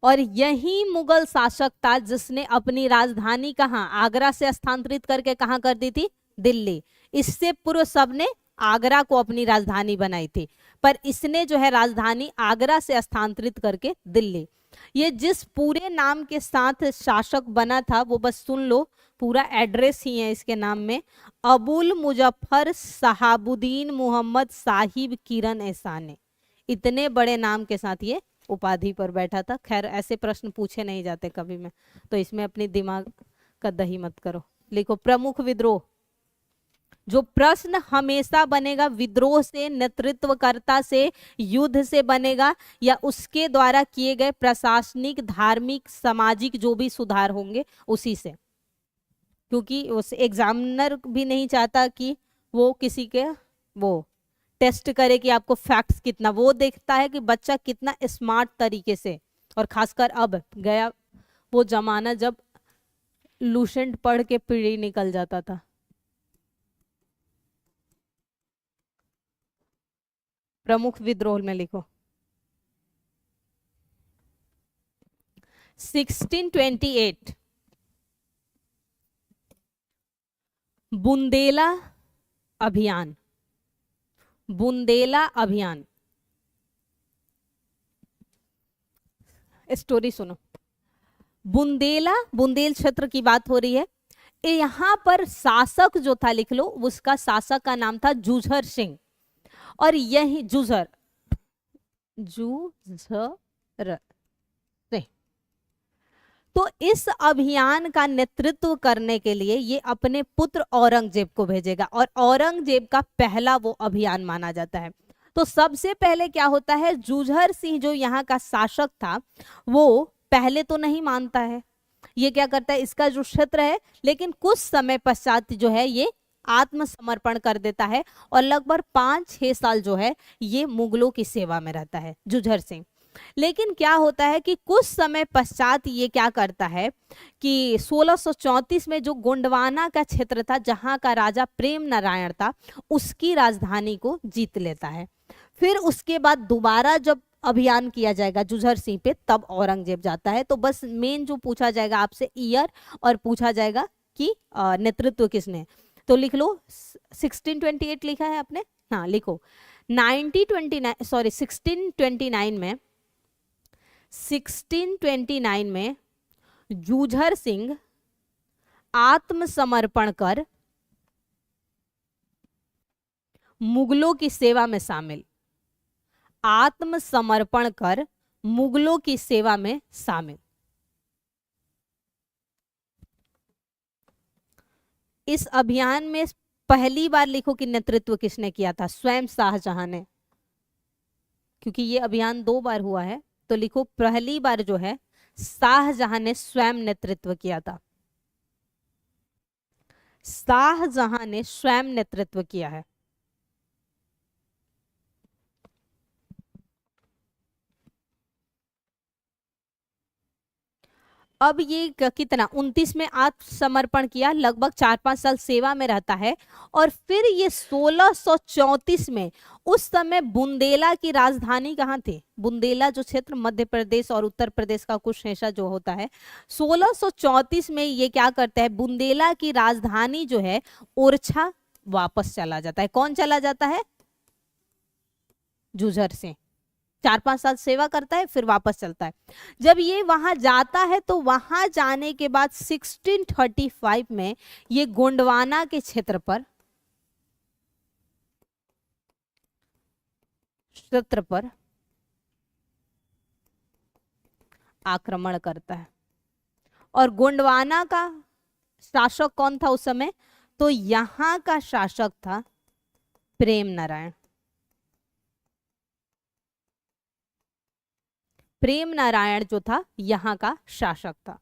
और यही मुगल शासक था जिसने अपनी राजधानी कहाँ, आगरा से स्थानांतरित करके कहाँ कर दी थी, दिल्ली। इससे पूर्व सबने आगरा को अपनी राजधानी बनाई थी, पर इसने जो है राजधानी आगरा से स्थानांतरित करके दिल्ली। ये जिस पूरे नाम के साथ शासक बना था वो बस सुन लो, पूरा एड्रेस ही है इसके नाम में, अबुल मुजफ्फर शहाबुद्दीन मोहम्मद साहिब किरण एहसाने। इतने बड़े नाम के साथ ये उपाधि पर बैठा था। खैर ऐसे प्रश्न पूछे नहीं जाते कभी में, तो इसमें अपनी दिमाग का दही मत करो। लिखो प्रमुख विद्रोह। जो प्रश्न हमेशा बनेगा विद्रोह से, नेतृत्वकर्ता से, युद्ध से बनेगा, या उसके द्वारा किए गए प्रशासनिक, धार्मिक, सामाजिक जो भी सुधार होंगे उसी से। क्योंकि उस एग्जामिनर भी नहीं चाहता कि वो किसी के वो टेस्ट करे कि आपको फैक्ट्स कितना, वो देखता है कि बच्चा कितना स्मार्ट तरीके से। और खासकर अब गया वो जमाना जब लूसेंट पढ़ के पीढ़ी निकल जाता था। प्रमुख विद्रोह में लिखो 1628 बुंदेला अभियान। बुंदेला अभियान, स्टोरी सुनो। बुंदेल क्षेत्र की बात हो रही है। यहाँ पर शासक जो था, लिख लो, उसका शासक का नाम था जूझर सिंह। और यही जूझर सिंह, तो इस अभियान का नेतृत्व करने के लिए ये अपने पुत्र औरंगजेब को भेजेगा, और औरंगजेब का पहला वो अभियान माना जाता है। तो सबसे पहले क्या होता है, जूझर सिंह जो यहाँ का शासक था वो पहले तो नहीं मानता है, ये क्या करता है, इसका जो क्षेत्र है, लेकिन कुछ समय पश्चात जो है ये आत्मसमर्पण कर देता है और लगभग 5-6 साल जो है ये मुगलों की सेवा में रहता है जूझर सिंह। लेकिन क्या होता है कि कुछ समय पश्चात ये क्या करता है कि 1634 में जो गोंडवाना का क्षेत्र था, जहां का राजा प्रेम नारायण था, उसकी राजधानी को जीत लेता है। फिर उसके बाद दोबारा जब अभियान किया जाएगा जुझर सिंह पे, तब औरंगजेब जाता है। तो बस मेन जो पूछा जाएगा आपसे ईयर, और पूछा जाएगा कि नेतृत्व किसने। तो लिख लो 1628 लिखा है आपने, हाँ लिखो। 1629 में 1629 में जूझर सिंह आत्मसमर्पण कर मुगलों की सेवा में शामिल, आत्मसमर्पण कर मुगलों की सेवा में शामिल। इस अभियान में पहली बार लिखो कि नेतृत्व किसने किया था, स्वयं शाहजहां ने, क्योंकि ये अभियान 2 बार हुआ है। तो लिखो पहली बार जो है शाहजहां ने स्वयं नेतृत्व किया था, शाहजहां ने स्वयं नेतृत्व किया है। अब ये कितना 29 में आत्मसमर्पण किया, लगभग 4-5 साल सेवा में रहता है। और फिर ये 1634 में, उस समय बुंदेला की राजधानी कहाँ थी, बुंदेला जो क्षेत्र मध्य प्रदेश और उत्तर प्रदेश का कुछ हिस्सा जो होता है, 1634 में ये क्या करते हैं, बुंदेला की राजधानी जो है ओरछा वापस चला जाता है। कौन चला जाता है, जूझर सिंह। 4-5 साल सेवा करता है, फिर वापस चलता है। जब ये वहां जाता है तो वहां जाने के बाद 1635 में ये गोंडवाना के क्षेत्र पर आक्रमण करता है। और गोंडवाना का शासक कौन था उस समय, तो यहां का शासक था प्रेम नारायण। प्रेम नारायण जो था यहां का शासक था।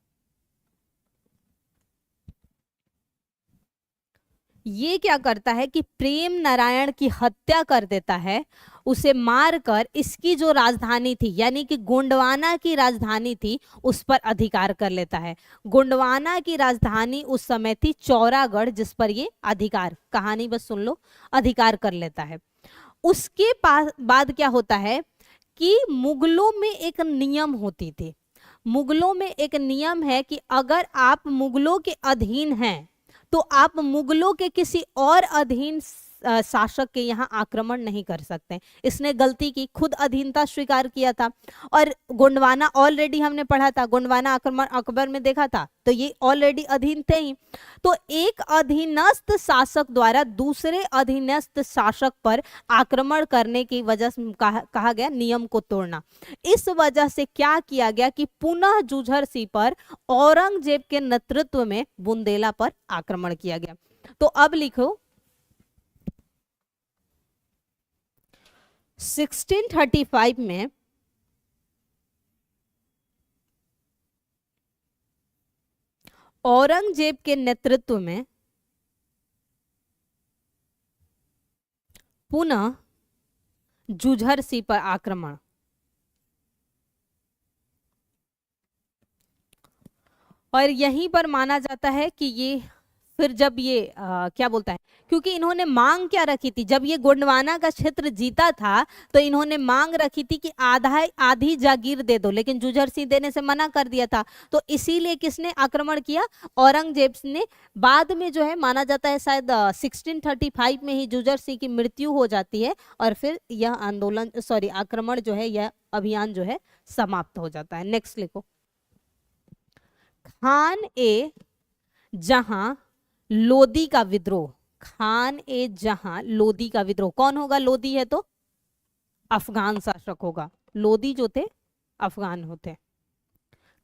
ये क्या करता है कि प्रेम नारायण की हत्या कर देता है, उसे मारकर इसकी जो राजधानी थी, यानी कि गोंडवाना की राजधानी थी, उस पर अधिकार कर लेता है। गोंडवाना की राजधानी उस समय थी चौरागढ़, जिस पर ये अधिकार, कहानी बस सुन लो, अधिकार कर लेता है। उसके बाद क्या होता है कि मुगलों में एक नियम होती थी, मुगलों में एक नियम है कि अगर आप मुगलों के अधीन हैं तो आप मुगलों के किसी और अधीन शासक के यहाँ आक्रमण नहीं कर सकते। इसने गलती की, खुद अधीनता स्वीकार किया था। और गोंडवाना ऑलरेडी हमने पढ़ा था, गोंडवाना आक्रमण अकबर में देखा था, तो ये ऑलरेडी अधीन थे ही। तो एक अधीनस्थ शासक द्वारा दूसरे अधीनस्थ शासक पर आक्रमण करने की वजह से कहा गया नियम को तोड़ना। इस वजह से क्या किया गया कि पुनः जूझर सिंह पर औरंगजेब के नेतृत्व में बुंदेला पर आक्रमण किया गया। तो अब लिखो 1635 में औरंगजेब के नेतृत्व में पुनः जूझर सिंह पर आक्रमण। और यहीं पर माना जाता है कि ये फिर जब ये क्या बोलता है, क्योंकि इन्होंने मांग क्या रखी थी, जब ये गोंडवाना का क्षेत्र जीता था तो इन्होंने मांग रखी थी कि आधी जागीर दे दो, लेकिन जूझर सिंह देने से मना कर दिया था। तो इसीलिए किसने आक्रमण किया, औरंगजेब ने। बाद में जो है माना जाता है शायद 1635 में ही जूझर सिंह की मृत्यु हो जाती है, और फिर यह आंदोलन आक्रमण जो है, यह अभियान जो है समाप्त हो जाता है। नेक्स्ट लिखो, खान ए जहां लोदी का विद्रोह, खान ए जहां लोदी का विद्रोह। कौन होगा, लोदी है तो अफगान शासक होगा, लोदी जो थे अफगान होते।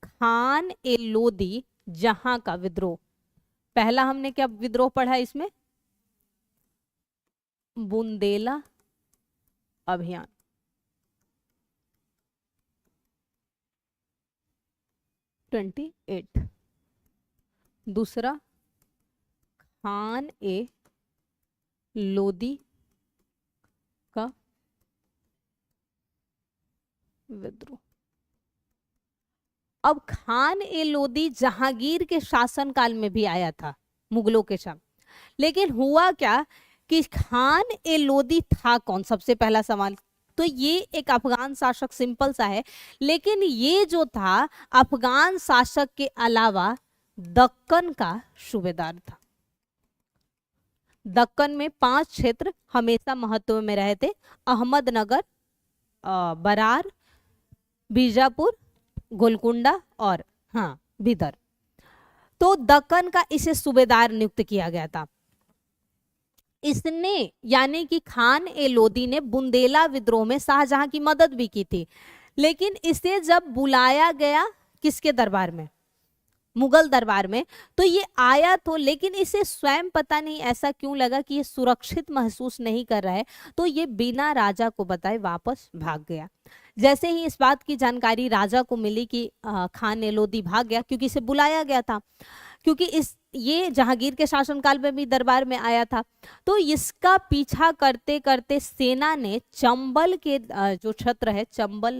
खान ए लोदी जहां का विद्रोह, पहला हमने क्या विद्रोह पढ़ा इसमें, बुंदेला अभियान। दूसरा खान ए लोदी का विद्रोह। अब खान ए लोदी जहांगीर के शासनकाल में भी आया था मुगलों के साथ, लेकिन हुआ क्या कि खान ए लोदी था कौन, सबसे पहला सवाल। तो ये एक अफगान शासक सिंपल सा है, लेकिन ये जो था अफगान शासक के अलावा दक्कन का सूबेदार था। दक्कन में 5 क्षेत्र हमेशा महत्व में रहे थे, अहमदनगर, बरार, बीजापुर, गोलकुंडा और हाँ बीदर। तो दक्कन का इसे सूबेदार नियुक्त किया गया था। इसने यानी कि खान ए लोदी ने बुंदेला विद्रोह में शाहजहां की मदद भी की थी, लेकिन इसे जब बुलाया गया किसके दरबार में, मुगल दरबार में, तो ये आया तो, लेकिन इसे स्वयं पता नहीं ऐसा क्यों लगा कि ये सुरक्षित महसूस नहीं कर रहा है, तो ये बिना राजा को बताए वापस भाग गया। जैसे ही इस बात की जानकारी राजा को मिली कि खान ए लोदी भाग गया, क्योंकि इसे बुलाया गया था, क्योंकि ये जहांगीर के शासनकाल में भी दरबार में आया था, तो इसका पीछा करते करते सेना ने चंबल के जो क्षेत्र है, चंबल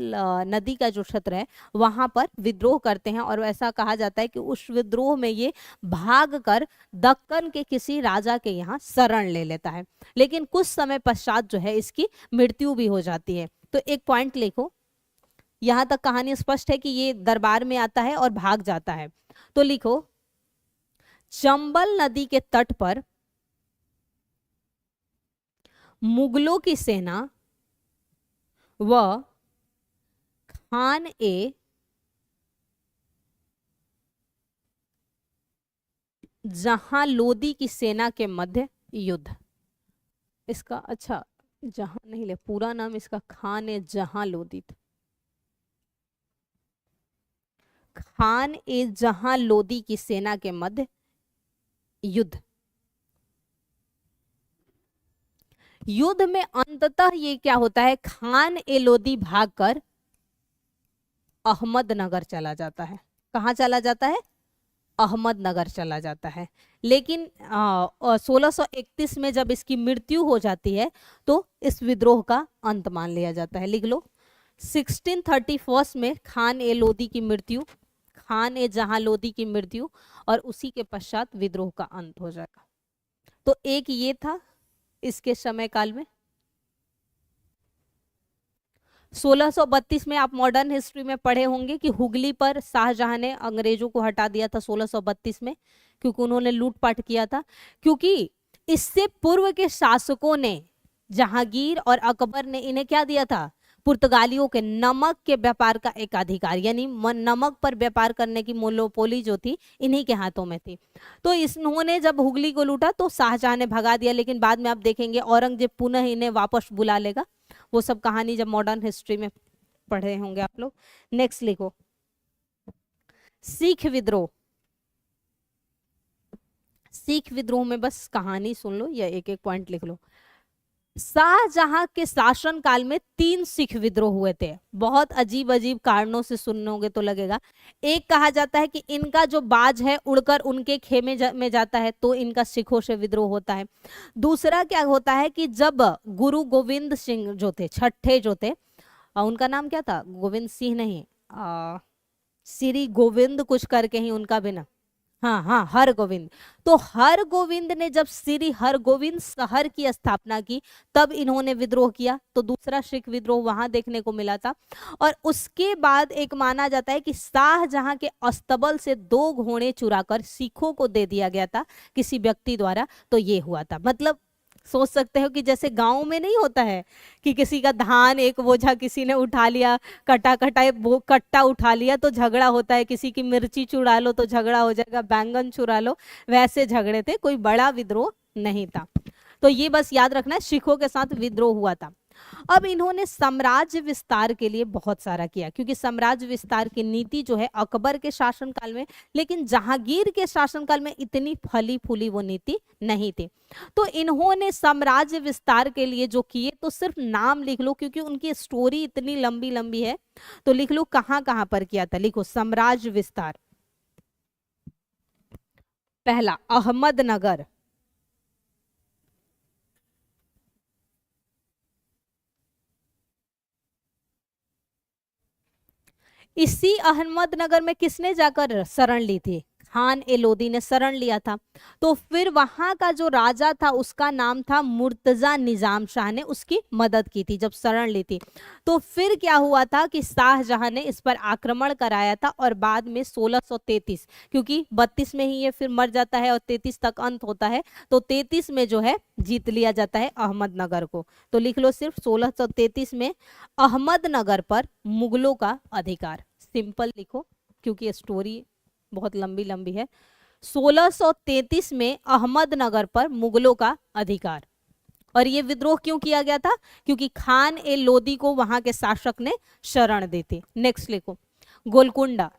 नदी का जो क्षेत्र है, वहां पर विद्रोह करते हैं। और ऐसा कहा जाता है कि उस विद्रोह में ये भागकर दक्कन के किसी राजा के यहाँ शरण ले लेता है, लेकिन कुछ समय पश्चात जो है इसकी मृत्यु भी हो जाती है। तो एक पॉइंट लिखो, यहां तक कहानी स्पष्ट है कि ये दरबार में आता है और भाग जाता है। तो लिखो, चंबल नदी के तट पर मुगलों की सेना व खान ए जहां लोदी की सेना के मध्य युद्ध। इसका अच्छा जहां नहीं ले, पूरा नाम इसका खान ए जहां लोदी था। खान ए जहां लोदी की सेना के मध्य युद्ध। युद्ध में अंततः ये क्या होता है, खान ए लोदी भागकर अहमदनगर चला जाता है। कहाँ चला जाता है, अहमदनगर चला जाता है। लेकिन 1631 में जब इसकी मृत्यु हो जाती है तो इस विद्रोह का अंत मान लिया जाता है। लिख लो, 1631 में खान ए लोदी की मृत्यु, खान ए जहां लोदी की मृत्यु, और उसी के पश्चात विद्रोह का अंत हो जाएगा। तो एक ये था इसके समय काल में। 1632 में आप मॉडर्न हिस्ट्री में पढ़े होंगे कि हुगली पर शाहजहां ने अंग्रेजों को हटा दिया था 1632 में, क्योंकि उन्होंने लूटपाट किया था। क्योंकि इससे पूर्व के शासकों ने, जहांगीर और अकबर ने इन्हें क्या दिया था, पुर्तगालियों के नमक के व्यापार का एक अधिकार, यानी नमक पर व्यापार करने की मोनोपोली जो थी इन्हीं के हाथों में थी। तो इन्होंने जब हुगली को लूटा तो शाहजहां ने भगा दिया, लेकिन बाद में आप देखेंगे औरंगजेब पुनः इन्हें वापस बुला लेगा। वो सब कहानी जब मॉडर्न हिस्ट्री में पढ़े होंगे आप लोग। नेक्स्ट लिखो, सिख विद्रोह। सिख विद्रोह में बस कहानी सुन लो या एक एक पॉइंट लिख लो। शाहजहां के शासन काल में 3 सिख विद्रोह हुए थे। बहुत अजीब अजीब कारणों से सुनोगे तो लगेगा। एक कहा जाता है कि इनका जो बाज है उड़कर उनके खेमे में जाता है, तो इनका सिखों से विद्रोह होता है। दूसरा क्या होता है कि जब गुरु गोविंद सिंह जो थे, छठे जो थे, उनका नाम क्या था, गोविंद सिंह नहीं, श्री गोविंद कुछ करके ही उनका भी ना, हाँ, हरगोविंद। तो हरगोविंद ने जब श्री हरगोविंद शहर की स्थापना की तब इन्होंने विद्रोह किया। तो दूसरा सिख विद्रोह वहां देखने को मिला था। और उसके बाद एक माना जाता है कि शाहजहां के अस्तबल से 2 घोड़े चुराकर सिखों को दे दिया गया था किसी व्यक्ति द्वारा, तो ये हुआ था। मतलब सोच सकते हो कि जैसे गांव में नहीं होता है कि किसी का धान एक बोझा किसी ने उठा लिया, कट्टा उठा लिया तो झगड़ा होता है, किसी की मिर्ची चुरा लो तो झगड़ा हो जाएगा, बैंगन चुरा लो, वैसे झगड़े थे, कोई बड़ा विद्रोह नहीं था। तो ये बस याद रखना है, सिखों के साथ विद्रोह हुआ था। अब इन्होंने साम्राज्य विस्तार के लिए बहुत सारा किया, क्योंकि साम्राज्य विस्तार की नीति जो है अकबर के शासनकाल में, लेकिन जहांगीर के शासनकाल में इतनी फली फूली वो नीति नहीं थी। तो इन्होंने साम्राज्य विस्तार के लिए जो किए, तो सिर्फ नाम लिख लो क्योंकि उनकी स्टोरी इतनी लंबी लंबी है। तो लिख लो कहां कहां पर किया था। लिखो, साम्राज्य विस्तार, पहला अहमदनगर, इसी अहमदनगर में किसने जाकर शरण ली थी, खान ए लोदी ने शरण लिया था। तो फिर वहां का जो राजा था उसका नाम था मुर्तजा निजाम शाह ने उसकी मदद की थी जब शरण ली थी। तो फिर क्या हुआ था कि शाहजहां ने इस पर आक्रमण कराया था और बाद में 1633, क्योंकि 32 में ही ये फिर मर जाता है और 33 तक अंत होता है, तो 33 में जो है जीत लिया जाता है अहमदनगर को। तो लिख लो सिर्फ 1633 में अहमदनगर पर मुगलों का अधिकार। सिंपल लिखो क्योंकि स्टोरी बहुत लंबी लंबी है। 1633 में अहमदनगर पर मुगलों का अधिकार। और ये विद्रोह क्यों किया गया था? क्योंकि खान ए लोदी को वहां के शासक ने शरण दी थी। नेक्स्ट लिखो गोलकुंडा।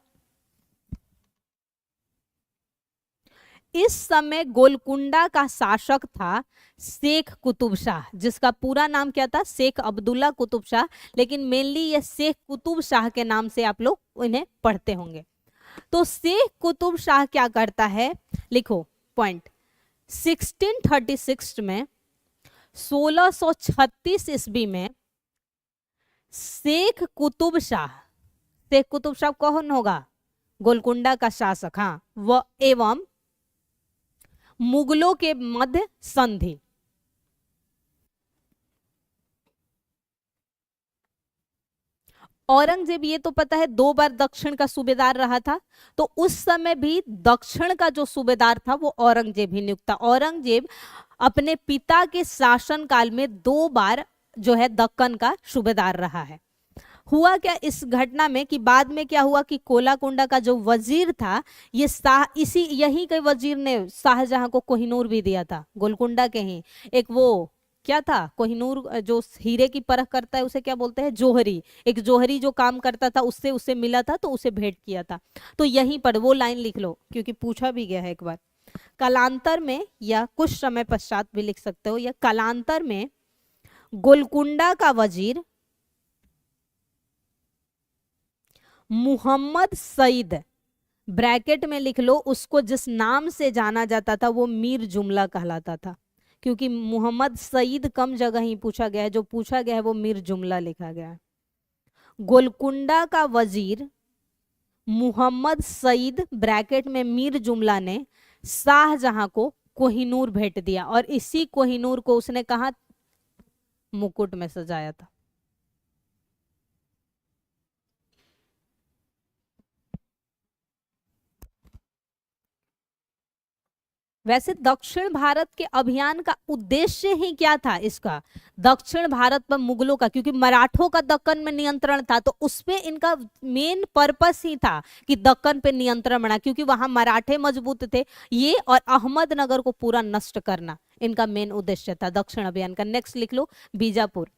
इस समय गोलकुंडा का शासक था शेख कुतुब शाह, जिसका पूरा नाम क्या था? शेख अब्दुल्ला कुतुब शाह, लेकिन मेनली ये शेख कुतुब शाह के नाम से आप लोग इन्हें पढ़ते होंगे। तो शेख कुतुब शाह क्या करता है? लिखो पॉइंट। 1636 में 1636 ईस्वी में शेख कुतुब शाह कौन होगा? गोलकुंडा का शासक, हाँ, वह एवं मुगलों के मध्य संधि। औरंगजेब, ये तो पता है 2 बार दक्षिण का सूबेदार रहा था, तो उस समय भी दक्षिण का जो सूबेदार था वो औरंगजेब ही नियुक्त था। औरंगजेब अपने पिता के शासन काल में 2 बार जो है दक्कन का सूबेदार रहा है। हुआ क्या इस घटना में कि बाद में क्या हुआ कि कोलाकुंडा का जो वजीर था, ये यही के वजीर ने शाहजहां को कोहिनूर भी दिया था, गोलकुंडा के ही। एक वो क्या था कोहिनूर, जो हीरे की परख करता है उसे क्या बोलते हैं? जोहरी। एक जोहरी जो काम करता था उससे उसे मिला था, तो उसे भेंट किया था। तो यहीं पर वो लाइन लिख लो क्योंकि पूछा भी गया है एक बार। कालांतर में या कुछ समय पश्चात भी लिख सकते हो, या कालांतर में गोलकुंडा का वजीर मुहम्मद सईद, ब्रैकेट में लिख लो, उसको जिस नाम से जाना जाता था वो मीर जुमला कहलाता था, क्योंकि मोहम्मद सईद कम जगह ही पूछा गया है, जो पूछा गया है वो मीर जुमला लिखा गया है। गोलकुंडा का वजीर मुहम्मद सईद, ब्रैकेट में मीर जुमला, ने शाहजहां को कोहिनूर भेंट दिया, और इसी कोहिनूर को उसने कहा मुकुट में सजाया था। वैसे दक्षिण भारत के अभियान का उद्देश्य ही क्या था इसका? दक्षिण भारत पर मुगलों का, क्योंकि मराठों का दक्कन में नियंत्रण था, तो उसपे इनका मेन पर्पस ही था कि दक्कन पे नियंत्रण बना, क्योंकि वहां मराठे मजबूत थे, ये और अहमदनगर को पूरा नष्ट करना इनका मेन उद्देश्य था दक्षिण अभियान का। नेक्स्ट लिख लो बीजापुर।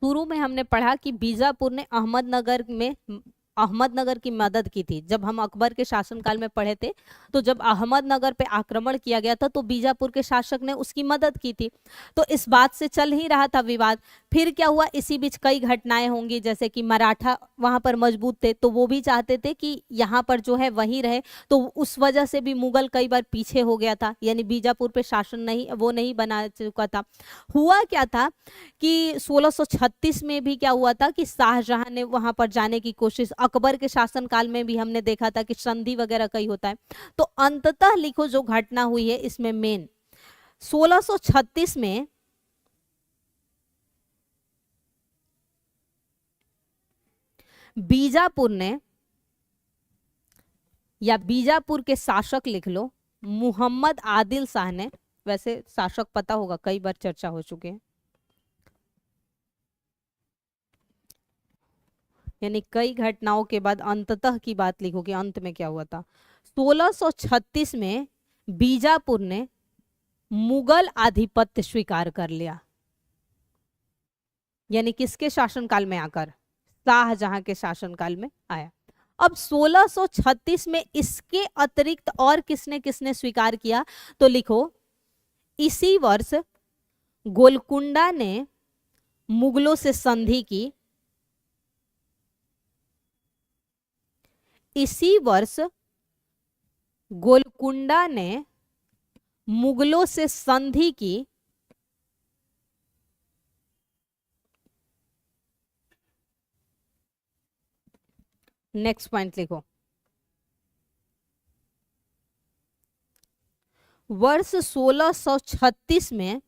शुरू में हमने पढ़ा कि बीजापुर ने अहमदनगर की मदद की थी। जब हम अकबर के शासनकाल में पढ़े थे, तो जब अहमदनगर पे आक्रमण किया गया था तो बीजापुर के शासक ने उसकी मदद की थी। तो इस बात से चल ही रहा था विवाद। फिर क्या हुआ, इसी बीच कई घटनाएं होंगी, जैसे कि मराठा वहां पर मजबूत थे, तो वो भी चाहते थे कि यहाँ पर जो है वहीं रहे, तो उस वजह से भी मुगल कई बार पीछे हो गया था, यानी बीजापुर पे शासन नहीं बना चुका था। हुआ क्या था कि 1636 में भी क्या हुआ था कि शाहजहां ने वहां पर जाने की कोशिश, अकबर के शासनकाल में भी हमने देखा था कि संधि वगैरह कई होता है। तो अंततः लिखो जो घटना हुई है इसमें मेन 1636 में बीजापुर ने, या बीजापुर के शासक लिख लो मुहम्मद आदिल शाह ने, वैसे शासक पता होगा कई बार चर्चा हो चुके हैं, यानी कई घटनाओं के बाद अंततः की बात लिखो कि अंत में क्या हुआ था। 1636 में बीजापुर ने मुगल आधिपत्य स्वीकार कर लिया, यानी किसके शासनकाल में आकर? शाहजहां के शासनकाल में आया। अब 1636 में इसके अतिरिक्त और किसने किसने स्वीकार किया? तो लिखो इसी वर्ष गोलकुंडा ने मुगलों से संधि की, इसी वर्ष गोलकुंडा ने मुगलों से संधि की। नेक्स्ट पॉइंट लिखो। वर्ष 1636 में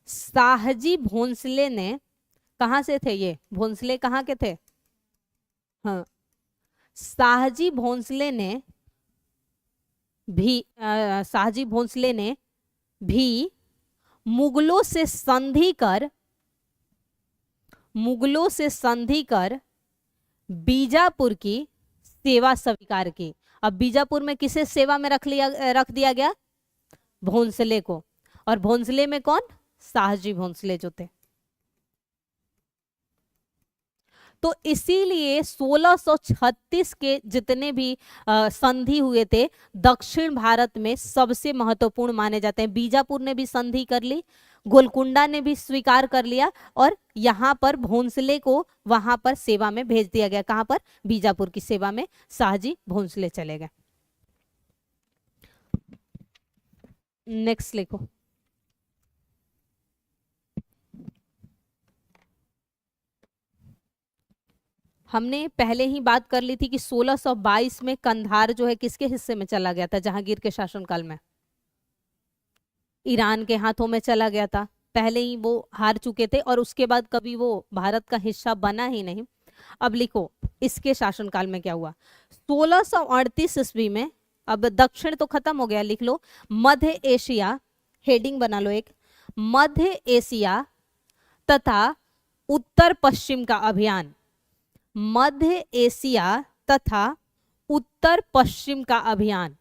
शाहजी भोंसले ने, कहां से थे ये भोंसले, कहाँ के थे? हाँ, शाहजी भोंसले ने भी मुगलों से संधि कर बीजापुर की सेवा स्वीकार की। अब बीजापुर में किसे सेवा में रख दिया गया? भोंसले को। और भोंसले में कौन? शाहजी भोंसले जो थे। तो इसीलिए 1636 के जितने भी संधि हुए थे दक्षिण भारत में सबसे महत्वपूर्ण माने जाते हैं। बीजापुर ने भी संधि कर ली, गोलकुंडा ने भी स्वीकार कर लिया, और यहाँ पर भोंसले को वहां पर सेवा में भेज दिया गया। कहां पर? बीजापुर की सेवा में शाहजी भोंसले चले गए। नेक्स्ट लिखो। हमने पहले ही बात कर ली थी कि 1622 में कंधार जो है किसके हिस्से में चला गया था? जहांगीर के शासनकाल में ईरान के हाथों में चला गया था। पहले ही वो हार चुके थे और उसके बाद कभी वो भारत का हिस्सा बना ही नहीं। अब लिखो इसके शासनकाल में क्या हुआ। 1638 ईस्वी में, अब दक्षिण तो खत्म हो गया, लिख लो मध्य एशिया, हेडिंग बना लो एक, मध्य एशिया तथा उत्तर पश्चिम का अभियान। मध्य एशिया तथा उत्तर पश्चिम का अभियान।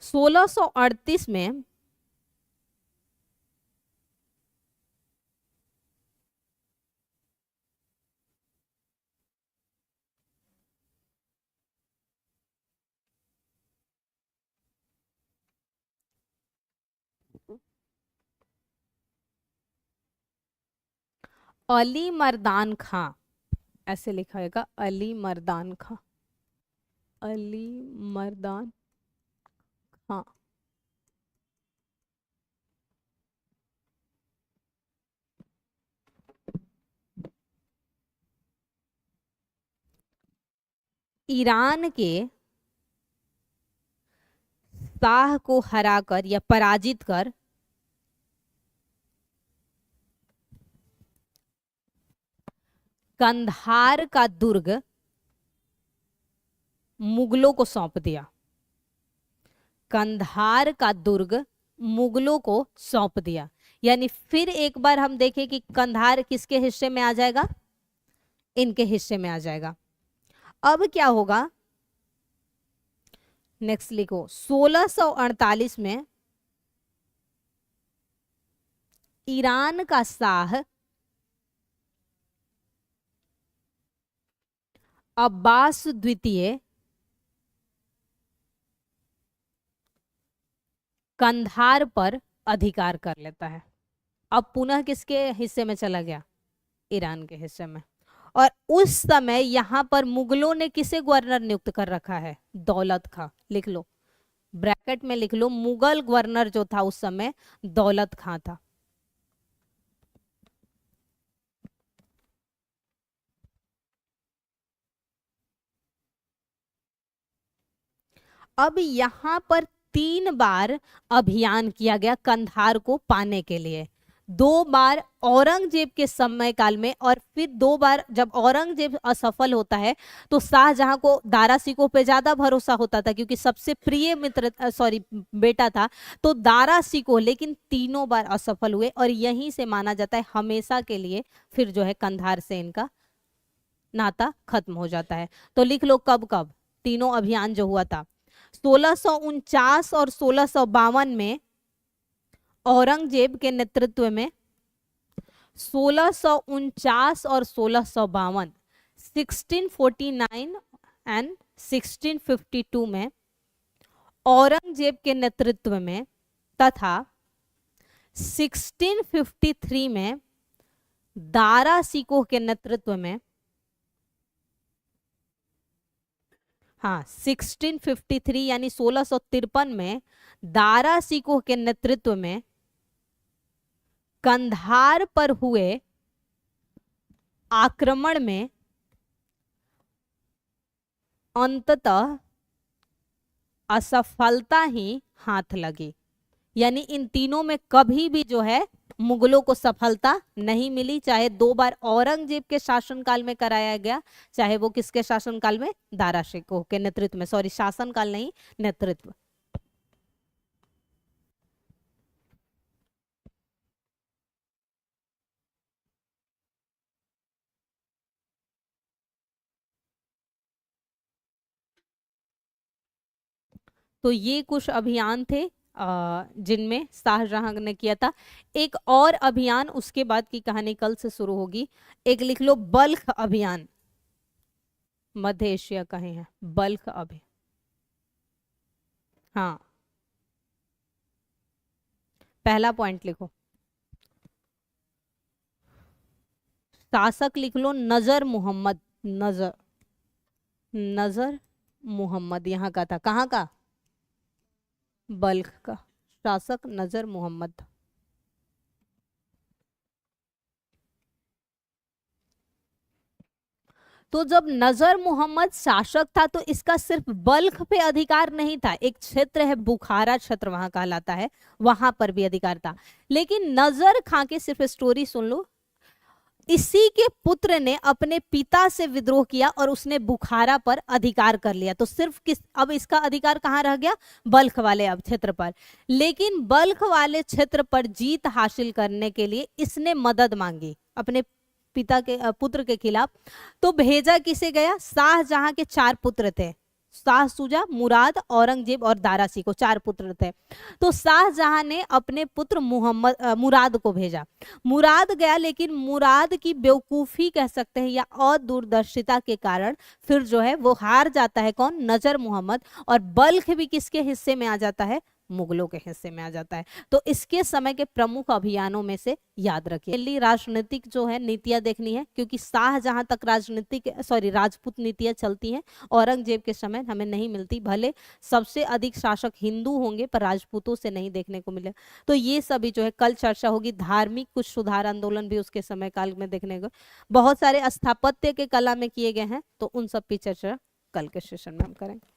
सोलह सौ 38 में अली मर्दान खां, ऐसे लिखा होगा अली मर्दान खां, अली मर्दान खां। ईरान के शाह को हराकर या पराजित कर कंधार का दुर्ग मुगलों को सौंप दिया। कंधार का दुर्ग मुगलों को सौंप दिया। यानी फिर एक बार हम देखें कि कंधार किसके हिस्से में आ जाएगा? इनके हिस्से में आ जाएगा। अब क्या होगा? नेक्स्ट लिखो। 1648 में ईरान का शाह अब्बास द्वितीय कंधार पर अधिकार कर लेता है। अब पुनः किसके हिस्से में चला गया? ईरान के हिस्से में। और उस समय यहां पर मुगलों ने किसे गवर्नर नियुक्त कर रखा है? दौलत खां। लिख लो, ब्रैकेट में लिख लो, मुगल गवर्नर जो था उस समय दौलत खां था। अब यहां पर 3 बार अभियान किया गया कंधार को पाने के लिए। 2 बार औरंगजेब के समय काल में, और फिर 2 बार जब औरंगजेब असफल होता है तो शाहजहां को दारा सिकोह पे ज्यादा भरोसा होता था क्योंकि सबसे प्रिय मित्र बेटा था, तो दारा सिकोह, लेकिन तीनों बार असफल हुए और यहीं से माना जाता है हमेशा के लिए फिर जो है कंधार से इनका नाता खत्म हो जाता है। तो लिख लो कब कब तीनों अभियान जो हुआ था। 1649 और 1652 में औरंगजेब के नेतृत्व में, 1649 और 1652, 1649 एंड 1652 में औरंगजेब के नेतृत्व में, तथा 1653 में दारा सिकोह के नेतृत्व में, हाँ 1653 यानी 1653 में दारा सिकोह के नेतृत्व में कंधार पर हुए आक्रमण में अंततः असफलता ही हाथ लगी। यानी इन तीनों में कभी भी जो है मुगलों को सफलता नहीं मिली, चाहे 2 बार औरंगजेब के शासनकाल में कराया गया, चाहे वो किसके शासनकाल में, दारा शिकोह के नेतृत्व में, सॉरी शासनकाल नहीं, नेतृत्व। तो ये कुछ अभियान थे जिनमें शाहजहां ने किया था। एक और अभियान उसके बाद की कहानी कल से शुरू होगी। एक लिख लो, बल्ख अभियान। मध्य एशिया कहे हैं बल्ख अभियान, हाँ पहला पॉइंट लिखो। शासक लिख लो नजर मोहम्मद, नजर मोहम्मद यहाँ का था, कहाँ का, बल्ख का। शासक नजर मोहम्मद। तो जब नजर मोहम्मद शासक था तो इसका सिर्फ बल्ख पे अधिकार नहीं था, एक क्षेत्र है बुखारा क्षेत्र वहां कहलाता है, वहां पर भी अधिकार था। लेकिन नजर खां के, सिर्फ स्टोरी सुन लो, इसी के पुत्र ने अपने पिता से विद्रोह किया और उसने बुखारा पर अधिकार कर लिया। तो सिर्फ अब इसका अधिकार कहाँ रह गया, बल्ख वाले अब क्षेत्र पर। लेकिन बल्ख वाले क्षेत्र पर जीत हासिल करने के लिए इसने मदद मांगी अपने पिता के पुत्र के खिलाफ। तो भेजा किसे गया, शाहजहां के 4 पुत्र थे, शाह सुजा, मुराद, औरंगजेब और दारा सिकोह, 4 पुत्र थे। तो शाहजहां ने अपने पुत्र मुराद को भेजा। मुराद गया, लेकिन मुराद की बेवकूफी कह सकते हैं या अदूरदर्शिता के कारण फिर जो है वो हार जाता है, कौन, नजर मोहम्मद। और बल्ख भी किसके हिस्से में आ जाता है, मुगलों के हिस्से में आ जाता है। तो इसके समय के प्रमुख अभियानों में से याद रखिए। राजनीतिक जो है नीतियां देखनी है, क्योंकि शाहजहां तक राजपूत नीतियां चलती हैं, औरंगजेब के समय हमें नहीं मिलती। भले सबसे अधिक शासक हिंदू होंगे पर राजपूतों से नहीं देखने को मिले। तो ये सभी जो है कल चर्चा होगी। धार्मिक कुछ सुधार आंदोलन भी उसके समय काल में देखने को, बहुत सारे स्थापत्य के कला में किए गए हैं, तो उन सब की चर्चा कल के सेशन में हम करेंगे।